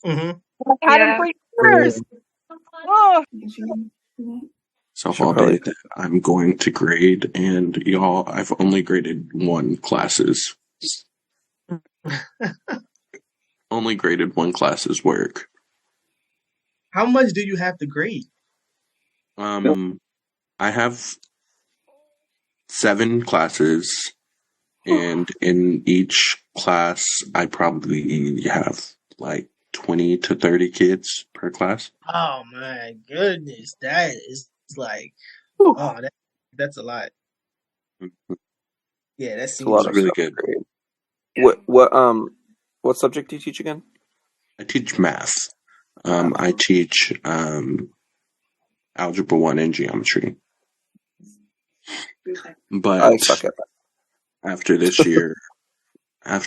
Mm-hmm. I've had them for years. Oh, so Should all probably. day I'm going to grade, and y'all, I've only graded one classes. Only graded one class's work. How much do you have to grade? I have 7 classes, and in each class, I probably have like 20 to 30 kids per class. Oh my goodness, that is like, that's a lot. Yeah, that It's a lot seems of really stuff to good. grade. What subject do you teach again? I teach math. I teach algebra 1 and geometry. I But suck at that. after this year, I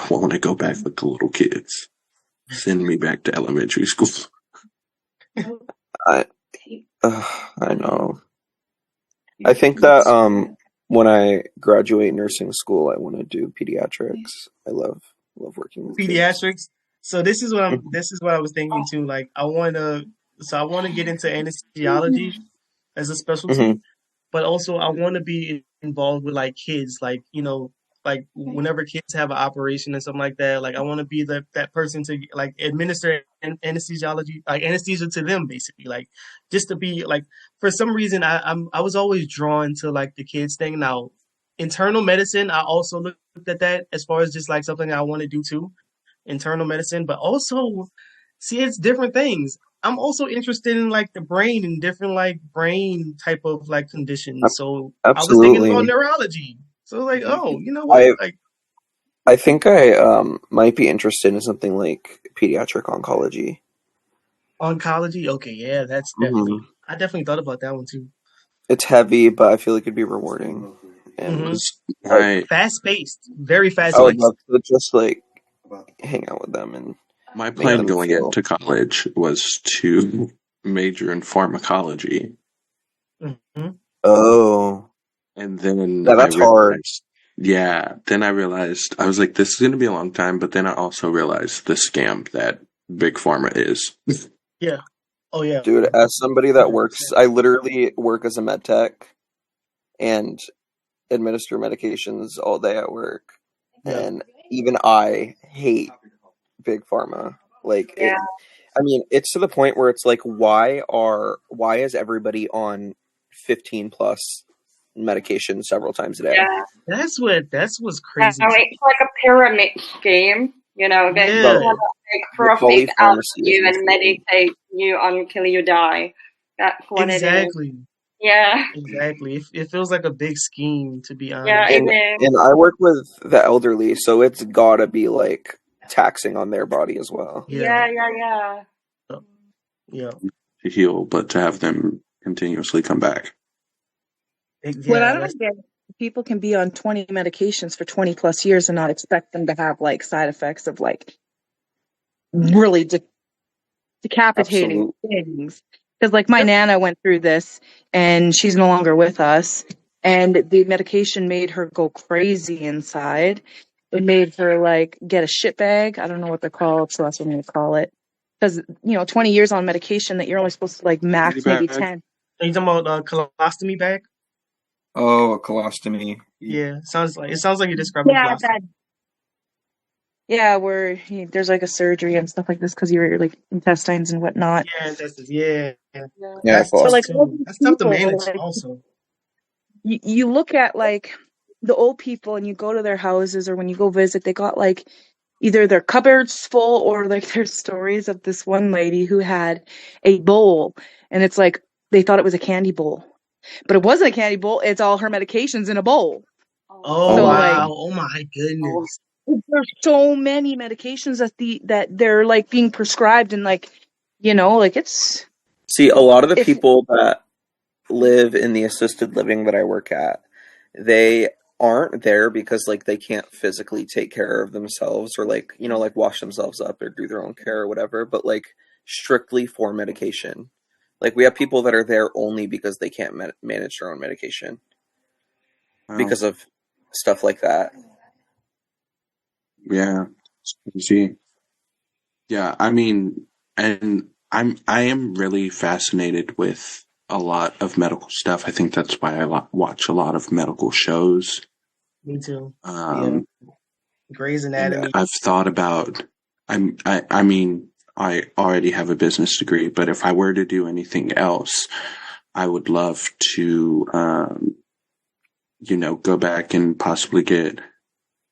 want to go back with the little kids. Send me back to elementary school. I know. I think that when I graduate nursing school, I want to do pediatrics. I love working with kids. pediatrics. So this is what I was thinking too. Like I want to get into anesthesiology as a specialty, but also I want to be involved with like kids, like like whenever kids have an operation and something like that. Like I want to be that person to like administer anesthesiology, like anesthesia to them, basically. Like just to be like, for some reason I was always drawn to like the kids thing. Now internal medicine, I also looked at that as far as just like something I want to do too, internal medicine, but also see it's different things. I'm also interested in like the brain and different like brain type of like conditions. So I was thinking about Absolutely. neurology. So like, oh, you know what? Like I think I might be interested in something like pediatric oncology. Oncology. Okay, yeah, that's definitely. I definitely thought about that one too. It's heavy, but I feel like it'd be rewarding. And Mm-hmm. like, Fast paced, very fast I would paced. love to just like hang out with them and My make plan them going feel. into college was to major in pharmacology, Mm-hmm. Oh, and then yeah, that's hard. Then I realized I was like, this is going to be a long time. But then I also realized the scam that big pharma is. Yeah. Oh yeah. Dude, as somebody that works, I literally work as a med tech and administer medications all day at work. Yeah. And even I hate big pharma. Like, Yeah. I mean, it's to the point where it's like, why is everybody on 15 plus medication several times a day? Yeah. That's what's crazy. No, it's like a pyramid scheme. You know, they Yeah. want to make profit out of you and medicate you until you die. That's what it is. Exactly. Yeah. Exactly. It feels like a big scheme, to be honest. Yeah, And, it is. and I work with the elderly, so it's gotta be like taxing on their body as well. Yeah. Yeah. To heal, but to have them continuously come back. What I don't get, people can be on 20 medications for 20 plus years and not expect them to have like side effects of like really decapitating things. Because like my Nana went through this and she's no longer with us, and the medication made her go crazy inside. It made her like get a shit bag. I don't know what they're called, so that's what I'm going to call it. Because 20 years on medication that you're only supposed to like max maybe 10. Are you talking about colostomy bag? Oh, a colostomy. Yeah, it sounds like you're describing colostomy. Where there's like a surgery and stuff like this because you're like intestines and whatnot. Yeah, intestines. Yeah. That's tough like too. That's tough to people, manage like, also. You look at like the old people and you go to their houses or when you go visit, they got like either their cupboards full or like there's stories of this one lady who had a bowl and it's like they thought it was a candy bowl, but it wasn't a candy bowl. It's all her medications in a bowl. Oh So, wow! like, Oh my goodness! There's so many medications that they're like being prescribed and like it's. See, a lot of the people that live in the assisted living that I work at, they aren't there because like they can't physically take care of themselves or like like wash themselves up or do their own care or whatever, but like strictly for medication. Like we have people that are there only because they can't manage their own medication because of stuff like that. Yeah, it's crazy. Yeah, I mean, and I am really fascinated with a lot of medical stuff. I think that's why I watch a lot of medical shows. Me too. Grey's Anatomy. I've thought about. I mean, I already have a business degree, but if I were to do anything else, I would love to, go back and possibly get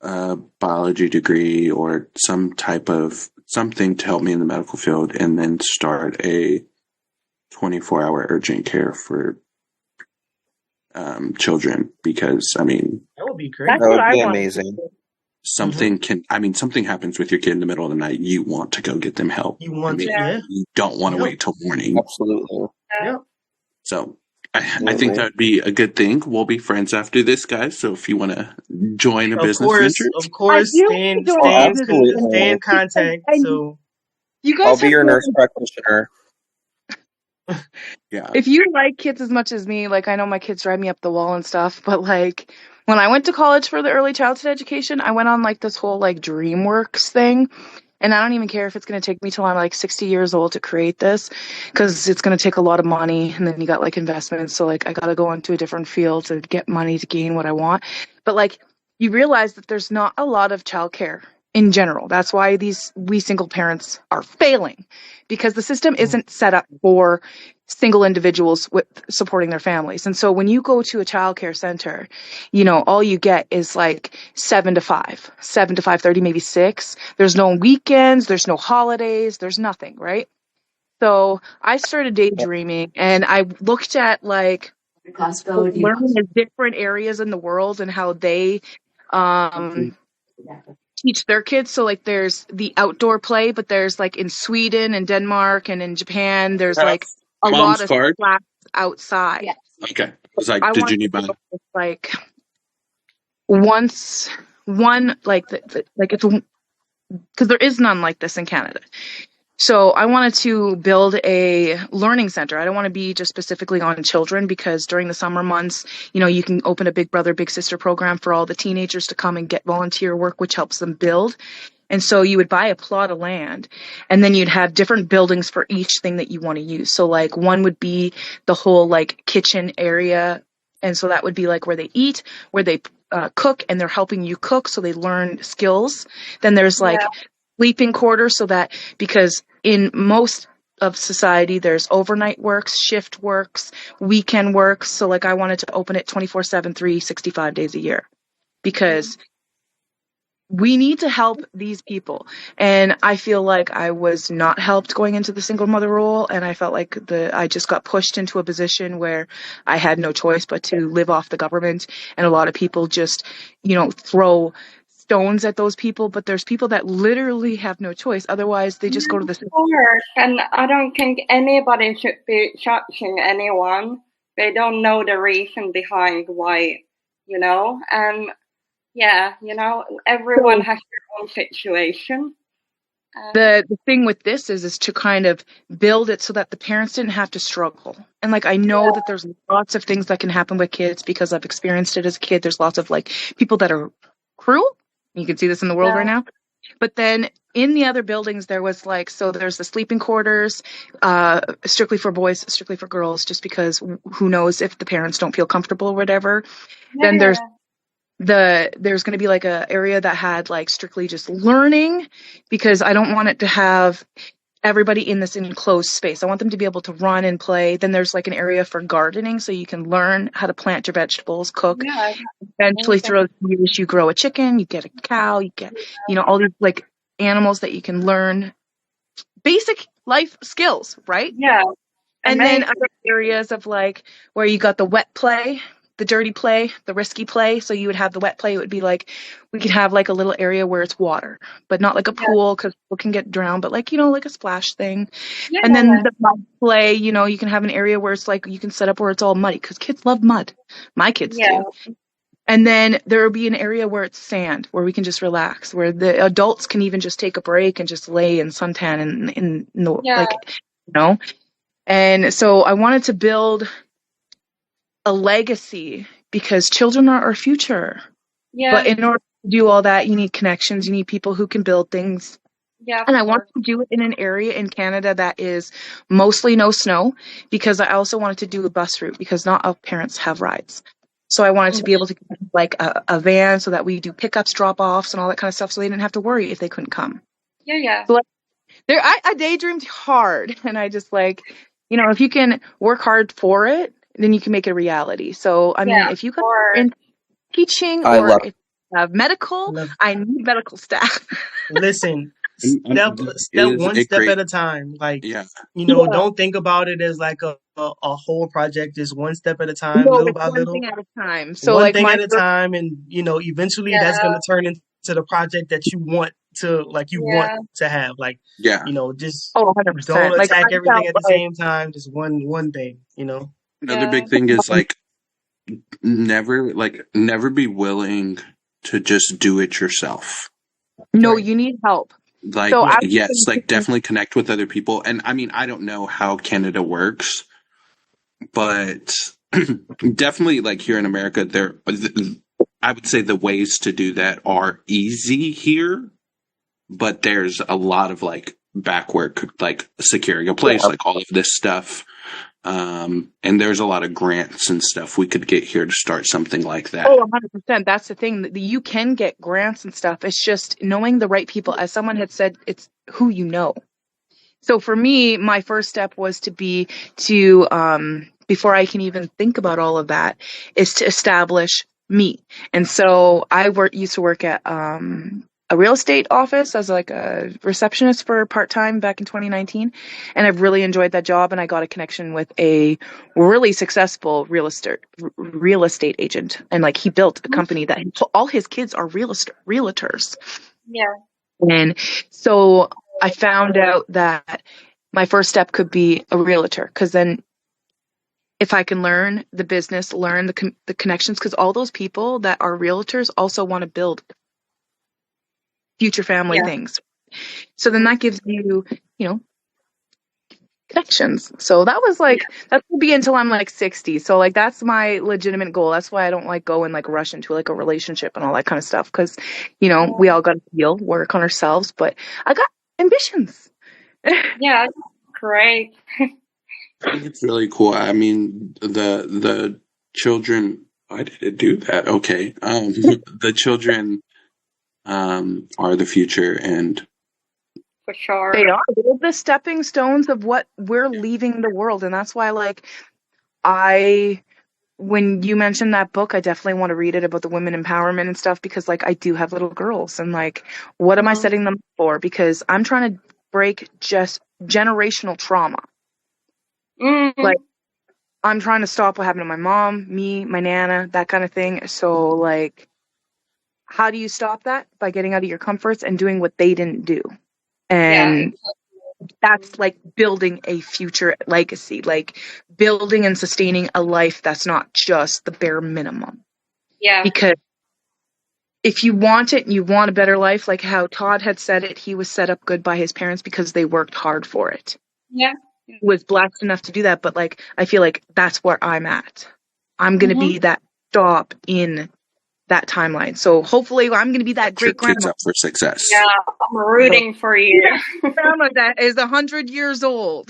a biology degree or some type of something to help me in the medical field, and then start a 24-hour urgent care for children. Because I mean, that would be great. That would be amazing. Something something happens with your kid in the middle of the night. You want to go get them help. You want You don't want to wait till morning. Absolutely. Yeah. So I think that would be a good thing. We'll be friends after this, guys. So if you want to join a business venture, of course, stay in contact. So you guys, I'll be your nurse practitioner. Yeah. If you like kids as much as me, like I know my kids drive me up the wall and stuff, but like when I went to college for the early childhood education, I went on like this whole like DreamWorks thing. And I don't even care if it's going to take me till I'm like 60 years old to create this, because it's going to take a lot of money. And then you got like investments. So like I got to go into a different field to get money to gain what I want. But like you realize that there's not a lot of childcare in general. That's why we single parents are failing, because the system isn't set up for single individuals with supporting their families. And so when you go to a childcare center, all you get is like 7 to 5, 7 to 5:30, maybe 6. There's no weekends, there's no holidays, there's nothing, right? So I started daydreaming and I looked at like learning in different areas in the world and how they teach their kids. So like there's the outdoor play, but there's like in Sweden and Denmark and in Japan, there's Have like a mom's lot of card? class outside. Yeah. Okay. It's like, I did want you to need do mine? it like once one like like it's because there is none like this in Canada. So I wanted to build a learning center. I don't want to be just specifically on children because during the summer months, you know, you can open a big brother, big sister program for all the teenagers to come and get volunteer work, which helps them build. And so you would buy a plot of land and then you'd have different buildings for each thing that you want to use. So like one would be the whole like kitchen area. And so that would be like where they eat, where they cook, and they're helping you cook. So they learn skills. Then there's like sleeping quarters, so that because in most of society there's overnight works, shift works, weekend works. So like I wanted to open it 24/7, 365 days a year because we need to help these people. And I feel like I was not helped going into the single mother role, and I felt like I just got pushed into a position where I had no choice but to live off the government. And a lot of people just, you know, throw stones at those people, but there's people that literally have no choice. Otherwise, they just go to the Of course, and I don't think anybody should be judging anyone. They don't know the reason behind why, you know, and yeah, you know, everyone has their own situation. The thing with this is to kind of build it so that the parents didn't have to struggle. And like I know that there's lots of things that can happen with kids because I've experienced it as a kid. There's lots of like people that are cruel. You can see this in the world right now. But then in the other buildings there was like, so there's the sleeping quarters, strictly for boys, strictly for girls, just because who knows if the parents don't feel comfortable or whatever. Then there's going to be like a area that had like strictly just learning, because I don't want it to have everybody in this enclosed space. I want them to be able to run and play. Then there's like an area for gardening, so you can learn how to plant your vegetables, cook. Eventually through the years you grow a chicken, you get a cow, you get, you know, all these like animals that you can learn basic life skills, right? Yeah. And then other areas of like where you got the wet play, the dirty play, the risky play. So you would have the wet play. It would be like, we could have like a little area where it's water, but not like a pool because people can get drowned, but like, you know, like a splash thing. And then the mud play, you know, you can have an area where it's like, you can set up where it's all muddy because kids love mud. My kids do. And then there will be an area where it's sand, where we can just relax, where the adults can even just take a break and just lay in suntan in the, like, you know. And so I wanted to build a legacy because children are our future. But in order to do all that, you need connections. You need people who can build things. And I want to do it in an area in Canada that is mostly no snow, because I also wanted to do a bus route because not all parents have rides. So I wanted to be able to get like a van so that we do pickups, drop-offs, and all that kind of stuff, so they didn't have to worry if they couldn't come. So like, I daydreamed hard, and I just like, you know, if you can work hard for it, then you can make it a reality. So, I mean, if you go in teaching or if you have medical, I need medical staff. Listen, step one step at a time. Like, you know, don't think about it as like a whole project. Just one step at a time, little by little. One thing at a time. So one like thing at a time, and you know, eventually that's going to turn into the project that you want to, like, want to have. Like, you know, just 100%. don't Like, attack everything at the same time. Just one thing, you know. Another big thing is like never be willing to just do it yourself. No, you need help. Like, so yes, like definitely connect with other people. And I mean, I don't know how Canada works, but definitely like here in America, I would say the ways to do that are easy here, but there's a lot of like back work, like securing a place, like all of this stuff. And there's a lot of grants and stuff we could get here to start something like that. 100%. That's the thing. You can get grants and stuff. It's just knowing the right people. As someone had said, it's who you know. So for me, my first step was to before I can even think about all of that, is to establish me. And so I used to work at a real estate office as like a receptionist for part-time back in 2019. And I've really enjoyed that job. And I got a connection with a really successful real estate agent. And like he built a company that all his kids are realtors. Yeah. And so I found out that my first step could be a realtor, because then if I can learn the business, learn the connections, because all those people that are realtors also want to build future family Yeah. things. So then that gives you, you know, connections. So that was like, that will be until I'm like 60. So like, that's my legitimate goal. That's why I don't like go and like rush into like a relationship and all that kind of stuff. Cause, you know, we all got to heal, work on ourselves, but I got ambitions. Yeah. Great. I think it's really cool. I mean, the children. Why did it do that? Okay. The children are the future, and For sure. They are. They're the stepping stones of what we're leaving the world. And that's why, like, when you mentioned that book, I definitely want to read it about the women empowerment and stuff, because, like, I do have little girls. And, like, what am I setting them up for? Because I'm trying to break just generational trauma. Like, I'm trying to stop what happened to my mom, me, my Nana, that kind of thing. So, like, how do you stop that? By getting out of your comforts and doing what they didn't do. And that's like building a future legacy, like building and sustaining a life that's not just the bare minimum. Yeah. Because if you want it and you want a better life, like how Todd had said it, he was set up good by his parents because they worked hard for it. Yeah. He was blessed enough to do that, but like I feel like that's where I'm at. I'm going to be that stop in that timeline. So hopefully I'm going to be that your great kids grandma. up for success. Yeah, I'm rooting for you. Grandma that is 100 years old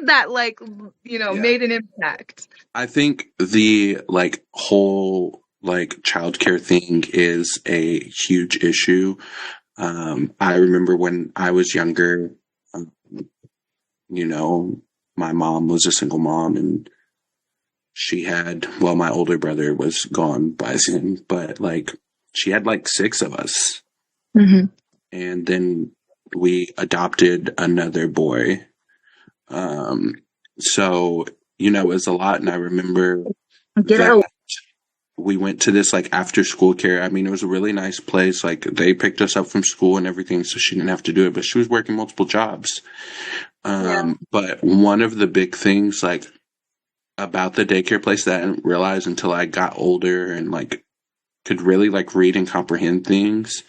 that like, you know, made an impact. I think the like whole like childcare thing is a huge issue. I remember when I was younger, you know, my mom was a single mom, and she had, well, my older brother was gone by then, but like she had like 6 of us. Mm-hmm. And then we adopted another boy. So, you know, it was a lot. And I remember that we went to this like after school care. I mean, it was a really nice place. Like they picked us up from school and everything, so she didn't have to do it, but she was working multiple jobs. But one of the big things like about the daycare place that I didn't realize until I got older and like could really like read and comprehend things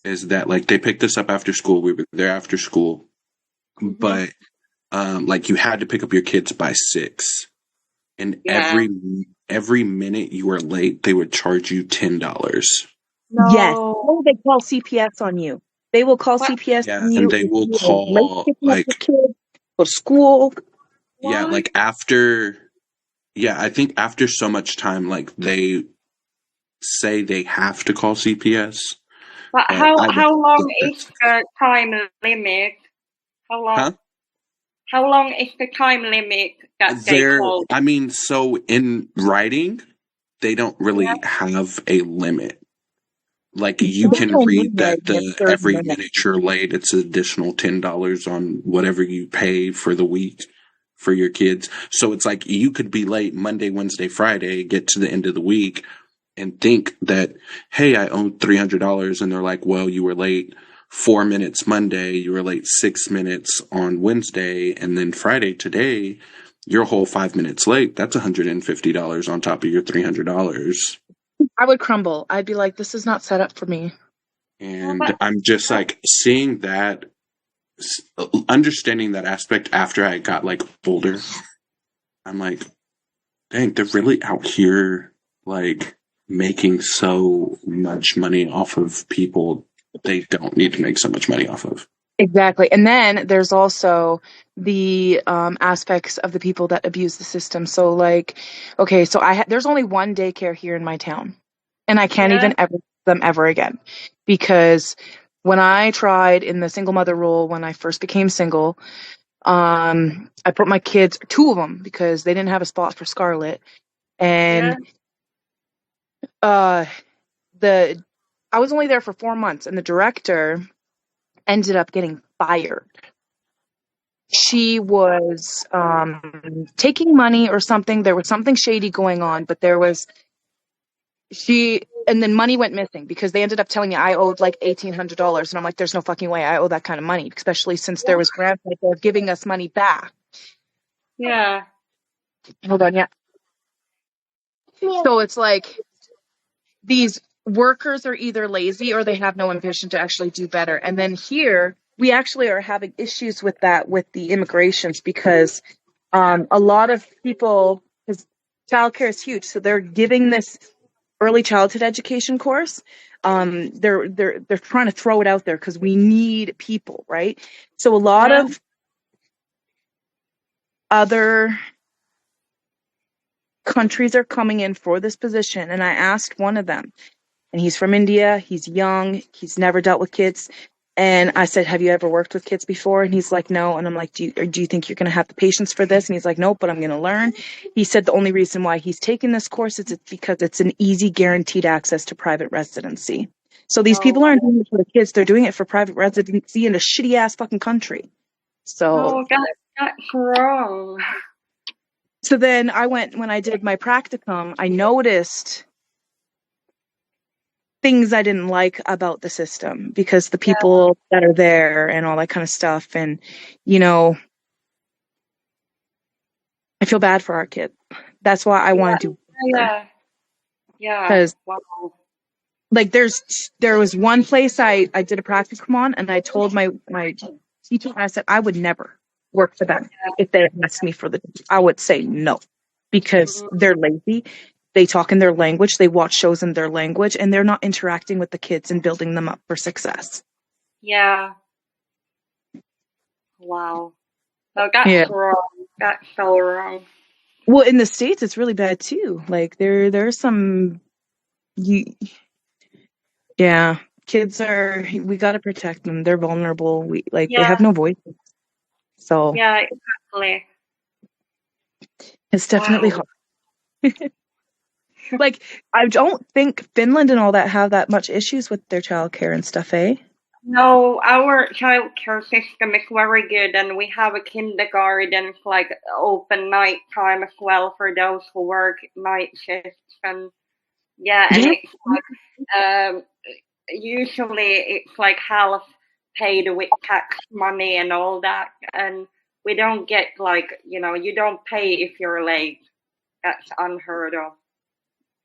is that like they picked us up after school. We were there after school, but like you had to pick up your kids by 6, and every minute you were late, they would charge you $10. No. Yes. Oh, they call CPS on you. They will call CPS on you. And they will call like for school. Yeah, like after. Yeah, I think after so much time, like they say they have to call CPS. But how long is the time limit? How long? Huh? How long is the time limit that they call? I mean, so in writing, they don't really have a limit. Like you can read that every minute you're late, it's an additional $10 on whatever you pay for the week for your kids. So it's like you could be late Monday, Wednesday, Friday, get to the end of the week and think that, hey, I owe $300. And they're like, well, you were late 4 minutes Monday, you were late 6 minutes on Wednesday, and then Friday today, you're a whole 5 minutes late. That's $150 on top of your $300. I would crumble. I'd be like, this is not set up for me. And I'm just like seeing that, understanding that aspect after I got like older. I'm like, dang, they're really out here like making so much money off of people they don't need to make so much money off of. Exactly. And then there's also the aspects of the people that abuse the system. So like, okay, so there's only one daycare here in my town, and I can't even ever them ever again, because when I tried in the single mother role, when I first became single, I put my kids, 2 of them, because they didn't have a spot for Scarlett. And I was only there for 4 months, and the director ended up getting fired. She was taking money or something. There was something shady going on, but there was and then money went missing because they ended up telling me I owed like $1,800, and I'm like, there's no fucking way I owe that kind of money, especially since there was grants like they're giving us money back. Yeah. Hold on, yeah. So it's like these workers are either lazy or they have no ambition to actually do better. And then here we actually are having issues with that with the immigrations because a lot of people, because childcare is huge, so they're giving this early childhood education course. They're trying to throw it out there because we need people, right? So a lot of other countries are coming in for this position, and I asked one of them, and he's from India, he's young, he's never dealt with kids, and I said, have you ever worked with kids before? And he's like, no. And I'm like, do you think you're going to have the patience for this? And he's like, nope, but I'm going to learn. He said the only reason why he's taking this course is because it's an easy guaranteed access to private residency. So these people aren't doing it for the kids, they're doing it for private residency in a shitty ass fucking country. So that's wrong. So then when I did my practicum, I noticed things I didn't like about the system because the people that are there and all that kind of stuff. And, I feel bad for our kids. That's why I want to do better. Yeah. Because wow. There was one place I did a practicum on, and I told my teacher, I said, I would never work for them. If they asked me for I would say no, because they're lazy. They talk in their language. They watch shows in their language, and they're not interacting with the kids and building them up for success. Yeah. Wow. So that's wrong. That's so wrong. Well, in the States, it's really bad too. Like there's some, kids we got to protect them. They're vulnerable. They have no voice. So yeah, exactly. It's definitely hard. I don't think Finland and all that have that much issues with their childcare and stuff, eh? No, our childcare system is very good, and we have a kindergarten open night time as well for those who work night shifts, and it's usually it's half paid with tax money and all that, and we don't get you don't pay if you're late. That's unheard of.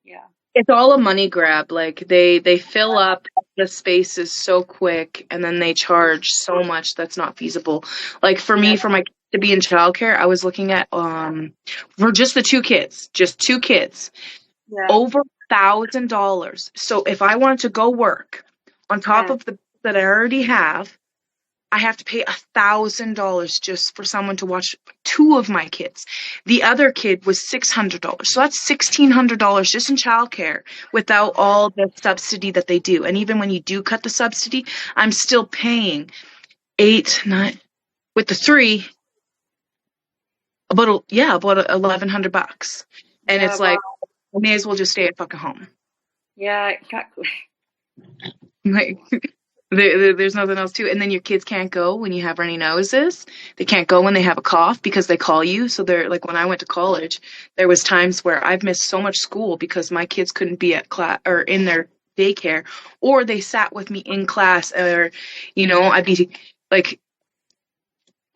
Yeah. It's all a money grab. They fill up the spaces so quick, and then they charge so much that's not feasible. For me, for my kids to be in childcare, I was looking at for just two kids, over $1,000. So if I wanted to go work on top of the that I already have, I have to pay $1,000 just for someone to watch two of my kids. The other kid was $600. So that's $1,600 just in childcare without all the subsidy that they do. And even when you do cut the subsidy, I'm still paying $8, with the three, about $1,100. And it's I may as well just stay at fucking home. Yeah, exactly. There's nothing else to it. And then your kids can't go when you have runny noses. They can't go when they have a cough because they call you. So they're when I went to college, there was times where I've missed so much school because my kids couldn't be at class or in their daycare, or they sat with me in class, or I'd be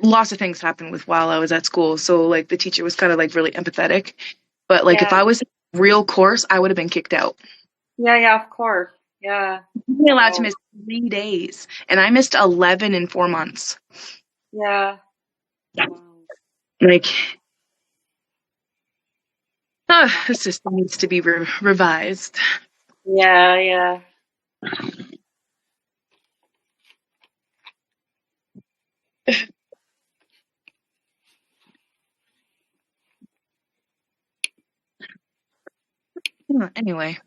lots of things happened while I was at school. So the teacher was kind of really empathetic, but if I was in a real course, I would have been kicked out. Yeah, of course. Yeah. You're allowed to miss 3 days, and I missed 11 in 4 months. Yeah. The system needs to be revised. Yeah. Anyway.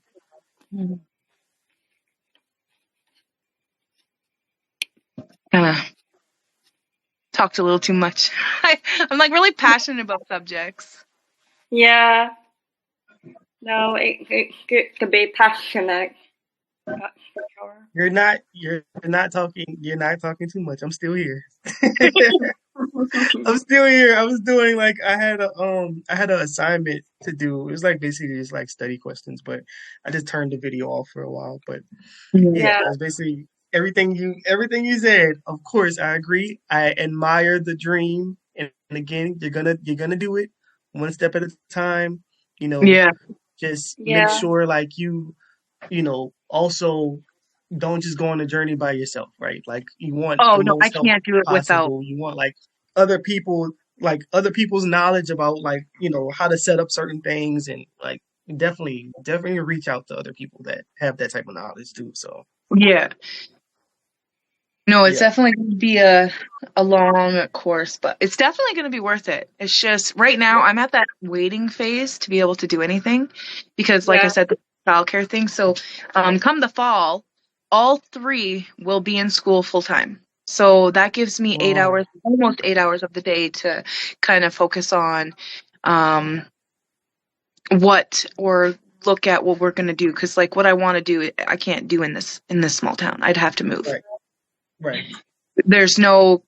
Kind of talked a little too much. I'm really passionate about subjects. Yeah. No, it's good to be passionate. That's for sure. You're not talking too much. I'm still here. I'm still here. I was doing like I had an assignment to do. It was like basically just like study questions, but I just turned the video off for a while. But yeah, Yeah. that's basically everything you said. Of course, I agree. I admire the dream, and again, you're gonna do it one step at a time. You know, Yeah. just make Yeah. sure like also don't just go on a journey by yourself, right? Like you want Oh the no, I most help can't do it without. possible. You want like other people's knowledge about like, how to set up certain things, and like definitely reach out to other people that have that type of knowledge too. So Yeah. No, it's yeah. definitely going to be a long course, but it's definitely going to be worth it. It's just right now I'm at that waiting phase to be able to do anything because, like I Yeah. said, the childcare thing. So, come the fall, all three will be in school full time. So that gives me 8 Wow. hours, almost 8 hours of the day to kind of focus on what or look at what we're going to do. Because like what I want to do, I can't do in this small town. I'd have to move. Right. There's no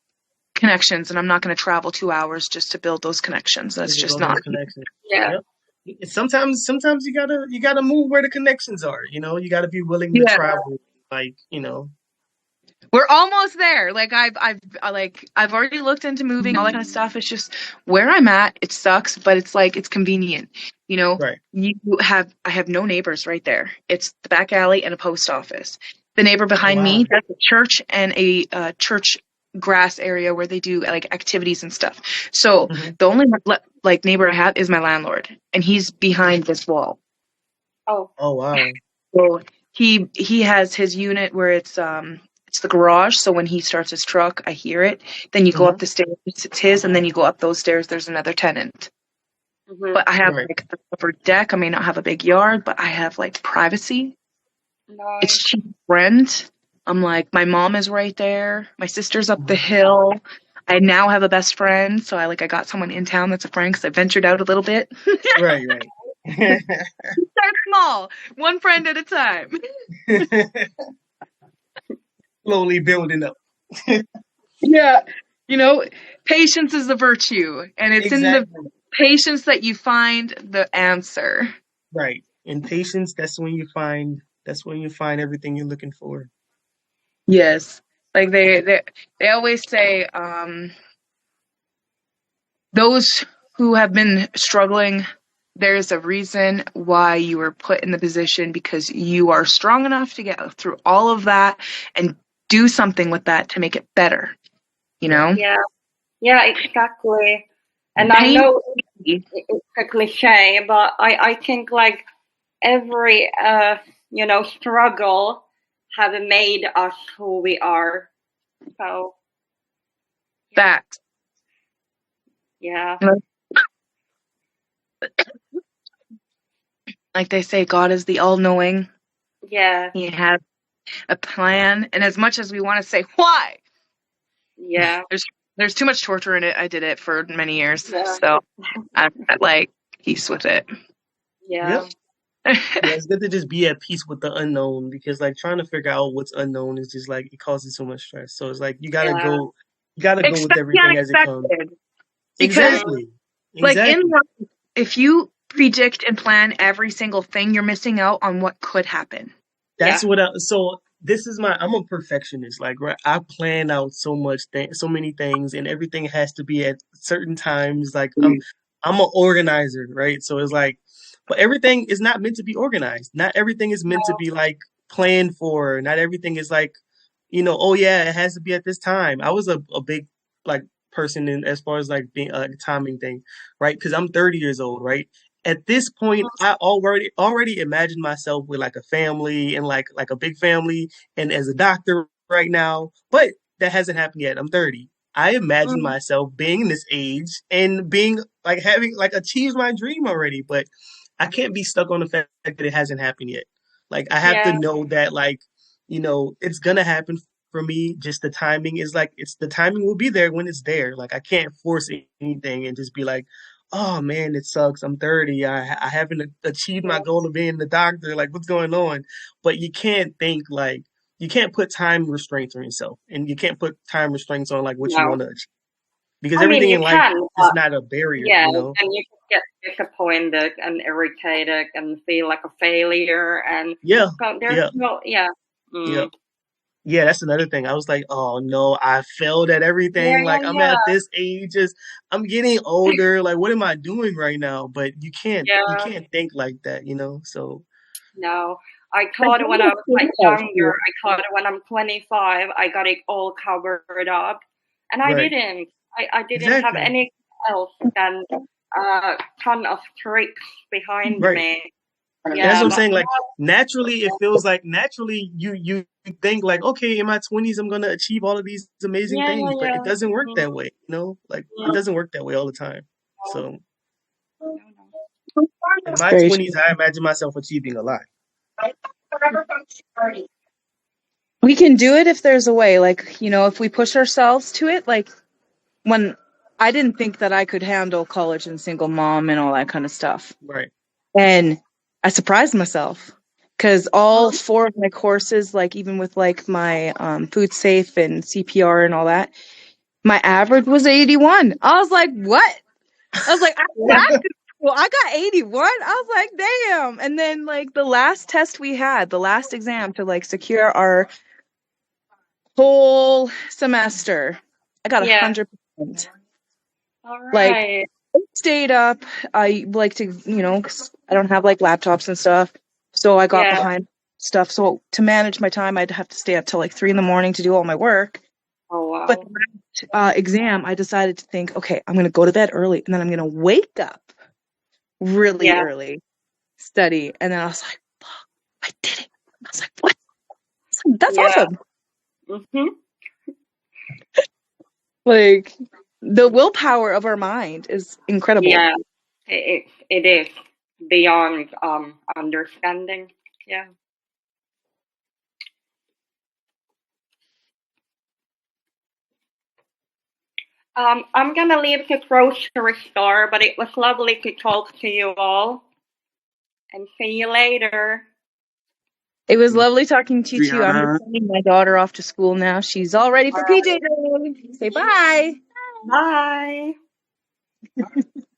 connections, and I'm not going to travel 2 hours just to build those connections. That's Just just build not. those connections. Yeah. Yep. Sometimes you gotta move where the connections are. You gotta be willing to Yeah. travel. Like, We're almost there. Like I've already looked into moving, all that kind of stuff. It's just where I'm at. It sucks, but it's like it's convenient. right. I have no neighbors right there. It's the back alley and a post office. The neighbor behind Wow. me, that's a church and a church grass area where they do like activities and stuff. So Mhm. the only like neighbor I have is my landlord, and he's behind this wall. Oh. Oh wow. So he has his unit where it's the garage. So when he starts his truck, I hear it. Then you go up the stairs, it's his, and then you go up those stairs. There's another tenant. Mhm. But I have Right. like a covered deck. I may not have a big yard, but I have like privacy. Nice. It's cheap rent. I'm like, my mom is right there. My sister's up the hill. I now have a best friend, so I got someone in town that's a friend because I ventured out a little bit. Right. Start small, one friend at a time. Slowly building up. Yeah, patience is a virtue, and it's in the Exactly. patience that you find the answer. Right. In patience, that's when you find everything you're looking for. Yes, like they always say, those who have been struggling, there's a reason why you were put in the position because you are strong enough to get through all of that and do something with that to make it better. Yeah. Yeah, exactly. And I know it's a cliche, but I think like every struggle have made us who we are. So That. yeah. Like they say, God is the all-knowing. Yeah. He has a plan, and as much as we want to say why, Yeah. there's too much torture in it. I did it for many years, Yeah. so I'm at like peace with it. Yeah. Yep. Yeah, it's good to just be at peace with the unknown, because like trying to figure out what's unknown is just like it causes so much stress. So it's like you gotta go with Expect the everything as it comes. unexpected. Exactly. Like in Exactly. life, if you predict and plan every single thing, you're missing out on what could happen. That's what so this is I'm a perfectionist. Like, right, I plan out so many things, and everything has to be at certain times. Like I'm an organizer, right? So it's like, but everything is not meant to be organized. Not everything is meant to be like planned for. Not everything is like, oh yeah, it has to be at this time. I was a big like person in as far as like being a timing thing, right? Because I'm 30 years old, right? At this point, I already imagine myself with like a family and like a big family and as a doctor right now, but that hasn't happened yet. I'm 30. I imagine myself being this age and being like having like achieved my dream already, but I can't be stuck on the fact that it hasn't happened yet. Like I have to know that like, it's gonna happen for me. Just the timing is like the timing will be there when it's there. Like I can't force anything and just be like, oh man, it sucks. I'm 30. I haven't achieved my goal of being the doctor. Like what's going on? But you can't put time restraints on yourself, and you can't put time restraints on like what you want to achieve. because I mean, everything you in life can, is but not a barrier, yeah, you know. and you can get disappointed and irritated and feel like a failure, and Yeah, so there's yeah, no, yeah, yeah. mm, Yeah, that's another thing. I was like, oh no, I failed at yeah, everything. yeah, Like I'm at yeah, this age, just I'm getting older. Like what am I doing right now? But you yeah. can't think like that, you know? So No, I I thought when I think was it's like about younger, you. I thought when I'm 25, I got it all covered up, and I right. didn't. I didn't have Exactly. anything else than a ton of tricks behind Right. me. And that's Yeah, what I'm but saying. Like now, naturally, it feels like naturally you think like, okay, in my 20s, I'm gonna achieve all of these amazing yeah, things, yeah, but it yeah. doesn't work Mm-hmm. that way, you know? Like it No, doesn't work that way all the time. So no, no. in It's my very 20s, true. I imagine myself achieving a lot. We can do it if there's a way. Like, if we push ourselves to it, like when I didn't think that I could handle college and single mom and all that kind of stuff. Right. And I surprised myself because all four of my courses, like even with like my food safe and CPR and all that, my average was 81. I was like, what? I was like, that's good. Well, I got 81. I was like, damn. And then like the last test we had, the last exam to like secure our whole semester, I got Yeah. 100%. All Like right. stayed up. I like to, 'cause I don't have like laptops and stuff. So I got Yeah. behind stuff. So to manage my time, I'd have to stay up till like 3 a.m. to do all my work. Oh But wow. the last exam, I decided to think, okay, I'm going to go to bed early and then I'm going to wake up really Yeah. early, study. And then I was like, fuck, I did it. I was like, what? That's Yeah. awesome. Mhm. Like the willpower of our mind is incredible. Yeah. It is beyond understanding. Yeah. I'm gonna leave the grocery store, but it was lovely to talk to you all, and see you later. It was lovely talking to you too. I'm just Adriana. sending my daughter off to school now. She's all ready All for PJ right. day. Say bye. Bye.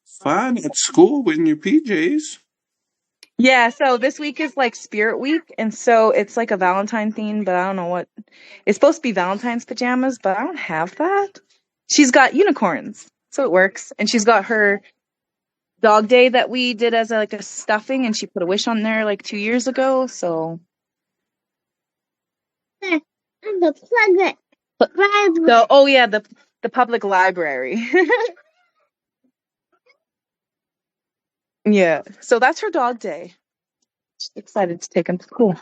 Fun at school in your PJs. Yeah, so this week is like Spirit Week, and so it's like a Valentine theme, but I don't know what. It's supposed to be Valentine's pajamas, but I don't have that. She's got unicorns, so it works. And she's got her dog day that we did as like a stuffing, and she put a wish on there like 2 years ago, so. I'm the plug it. So, oh yeah, the public library. Yeah, so that's her dog day. She's excited to take him to school.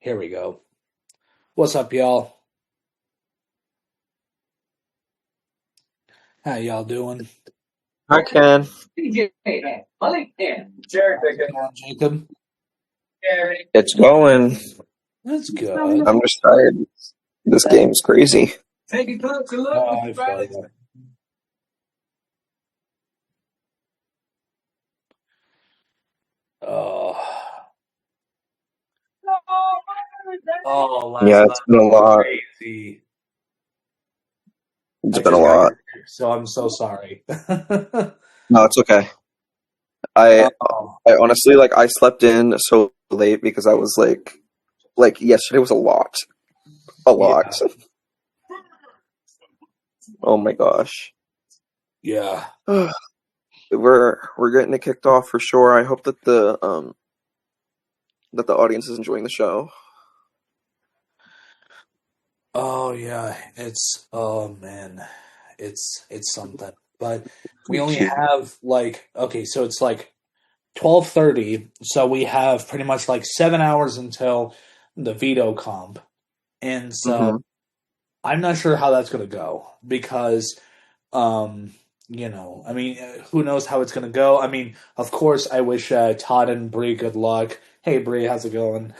Here we go. What's up, y'all? How y'all doing? Hi, Ken. Jacob? It's going. That's good. I'm just tired. This game's crazy. I feel you. Last Yeah, night it's been a was lot. crazy. It's I been a just got lot. here, so I'm so sorry. No, it's okay. I Oh, honestly, like, I slept in so late because I was like yesterday was a lot. A lot. yeah, Oh my gosh. yeah. We're getting it kicked off for sure. I hope that the audience is enjoying the show. Oh yeah, oh man, it's something. But we only have okay, so it's like 12:30, so we have pretty much like 7 hours until the veto comp, and so hmm I'm not sure how that's gonna go because, I mean, who knows how it's gonna go? I mean, of course, I wish Todd and Bree good luck. Hey, Bree, how's it going?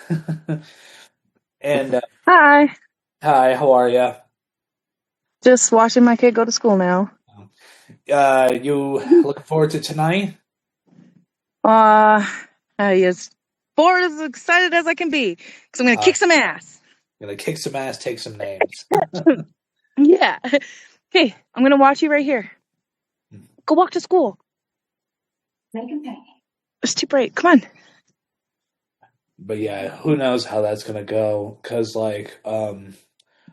And Hi. hi, how are you? Just watching my kid go to school now. You looking forward to tonight? As bored as excited as I can be because I'm gonna kick some ass. Gonna kick some ass, take some names. Yeah. Okay, I'm gonna watch you right here. Go walk to school. It's too bright. Come on. But yeah, who knows how that's gonna go? Because I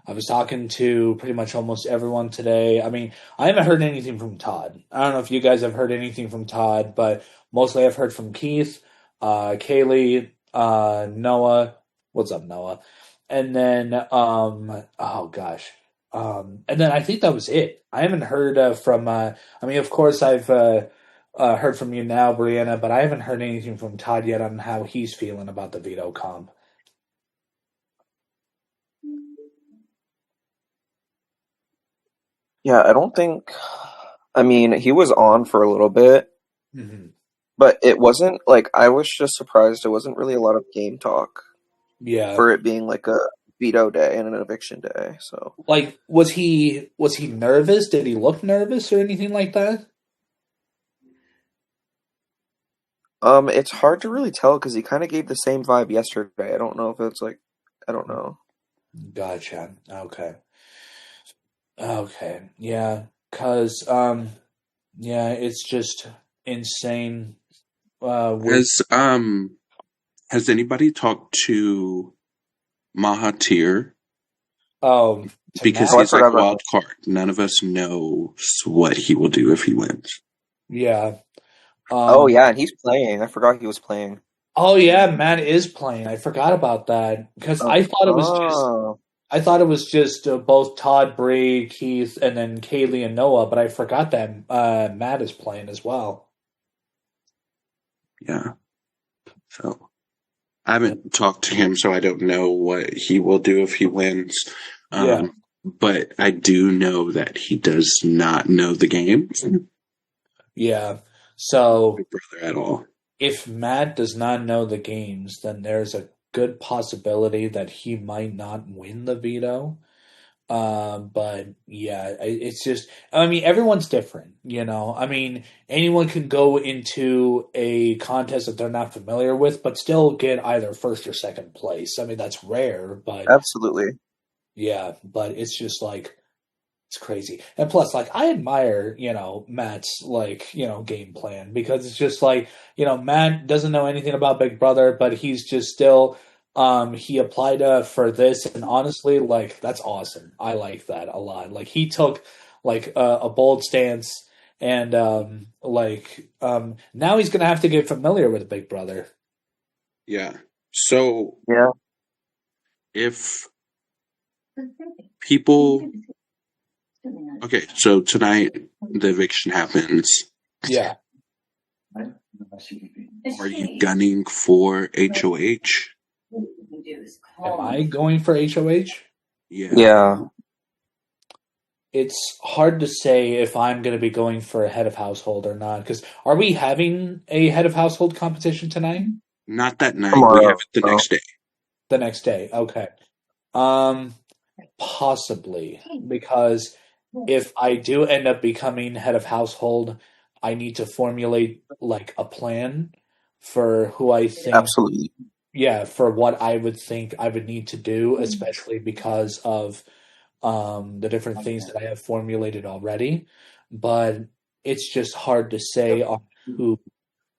was talking to pretty much almost everyone today. I mean, I haven't heard anything from Todd. I don't know if you guys have heard anything from Todd, but mostly I've heard from Keith, Kaylee, Noah. What's up, Noah? And then, oh gosh, and then I think that was it. I haven't heard from. I mean, of course, I've heard from you now, Brianna, but I haven't heard anything from Todd yet on how he's feeling about the veto comp. Yeah, I don't think. I mean, he was on for a little bit, Mm-hmm. but it wasn't like I was just surprised. It wasn't really a lot of game talk Yeah. for it being like a veto day and an eviction day. So, Like, was he nervous? Did he look nervous or anything like that? it's hard to really tell because he kind of gave the same vibe yesterday. I don't know if it's like, I don't know. Gotcha. Okay. Okay. Yeah. Cause yeah, it's just insane. With Has anybody talked to Mahathir? to Because Matt. he's like a wild card. None of us knows what he will do if he wins. Yeah. Oh yeah, and he's playing. I forgot he was playing. Oh yeah, Matt is playing. I forgot about that because I thought it was just both Todd, Bree, Keith, and then Kaylee and Noah. But I forgot that Matt is playing as well. Yeah. So I haven't talked to him, so I don't know what he will do if he wins. Yeah. But I do know that he does not know the game. Yeah. So brother at all. If Matt does not know the games, then there's a good possibility that he might not win the veto. But yeah, it's just, I mean, everyone's different, you know? I mean, anyone can go into a contest that they're not familiar with, but still get either first or second place. I mean, that's rare, but Absolutely. yeah, but it's just like, it's crazy. And plus, like, I admire, Matt's, game plan because it's just like, Matt doesn't know anything about Big Brother, but he's just still, he applied for this. And honestly, like, that's awesome. I like that a lot. Like, he took, like, a bold stance and, now he's going to have to get familiar with Big Brother. Yeah. So, yeah. If people. Okay, so tonight the eviction happens. Yeah. Are you gunning for HOH? Am I going for HOH? Yeah. It's hard to say if I'm going to be going for a head of household or not. Because are we having a head of household competition tonight? Not that night. Tomorrow. We have it the next day. The next day, okay. Possibly, because if I do end up becoming head of household, I need to formulate like a plan for who I think, Absolutely. yeah, for what I would think I would need to do, especially because of the different things that I have formulated already. But it's just hard to say on who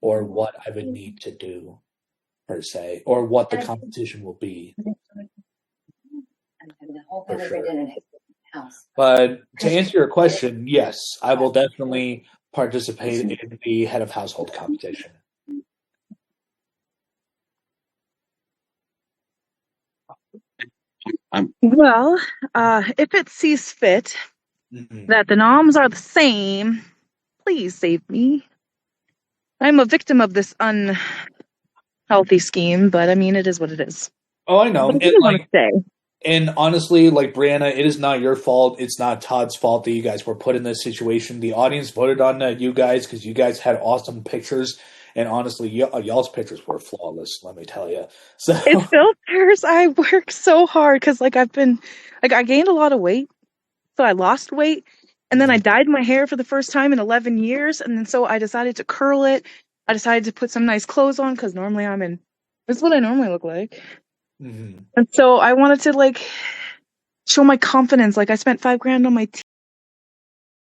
or what I would need to do per se, or what the competition will be. For sure. But to answer your question, yes, I will definitely participate in the head of household competition. Well, if it sees fit that the noms are the same, please save me. I'm a victim of this unhealthy scheme, but I mean, it is what it is. Oh, I know. But I And do want to stay. and honestly, like Brianna, it is not your fault. It's not Todd's fault that you guys were put in this situation. The audience voted on you guys because you guys had awesome pictures. And honestly, y'all's pictures were flawless, let me tell you. So It's filters. I work so hard because, like, I gained a lot of weight, so I lost weight, and then I dyed my hair for the first time in 11 years, and then so I decided to curl it. I decided to put some nice clothes on because normally this is what I normally look like, and so I wanted to like show my confidence. Like, I spent $5,000 on my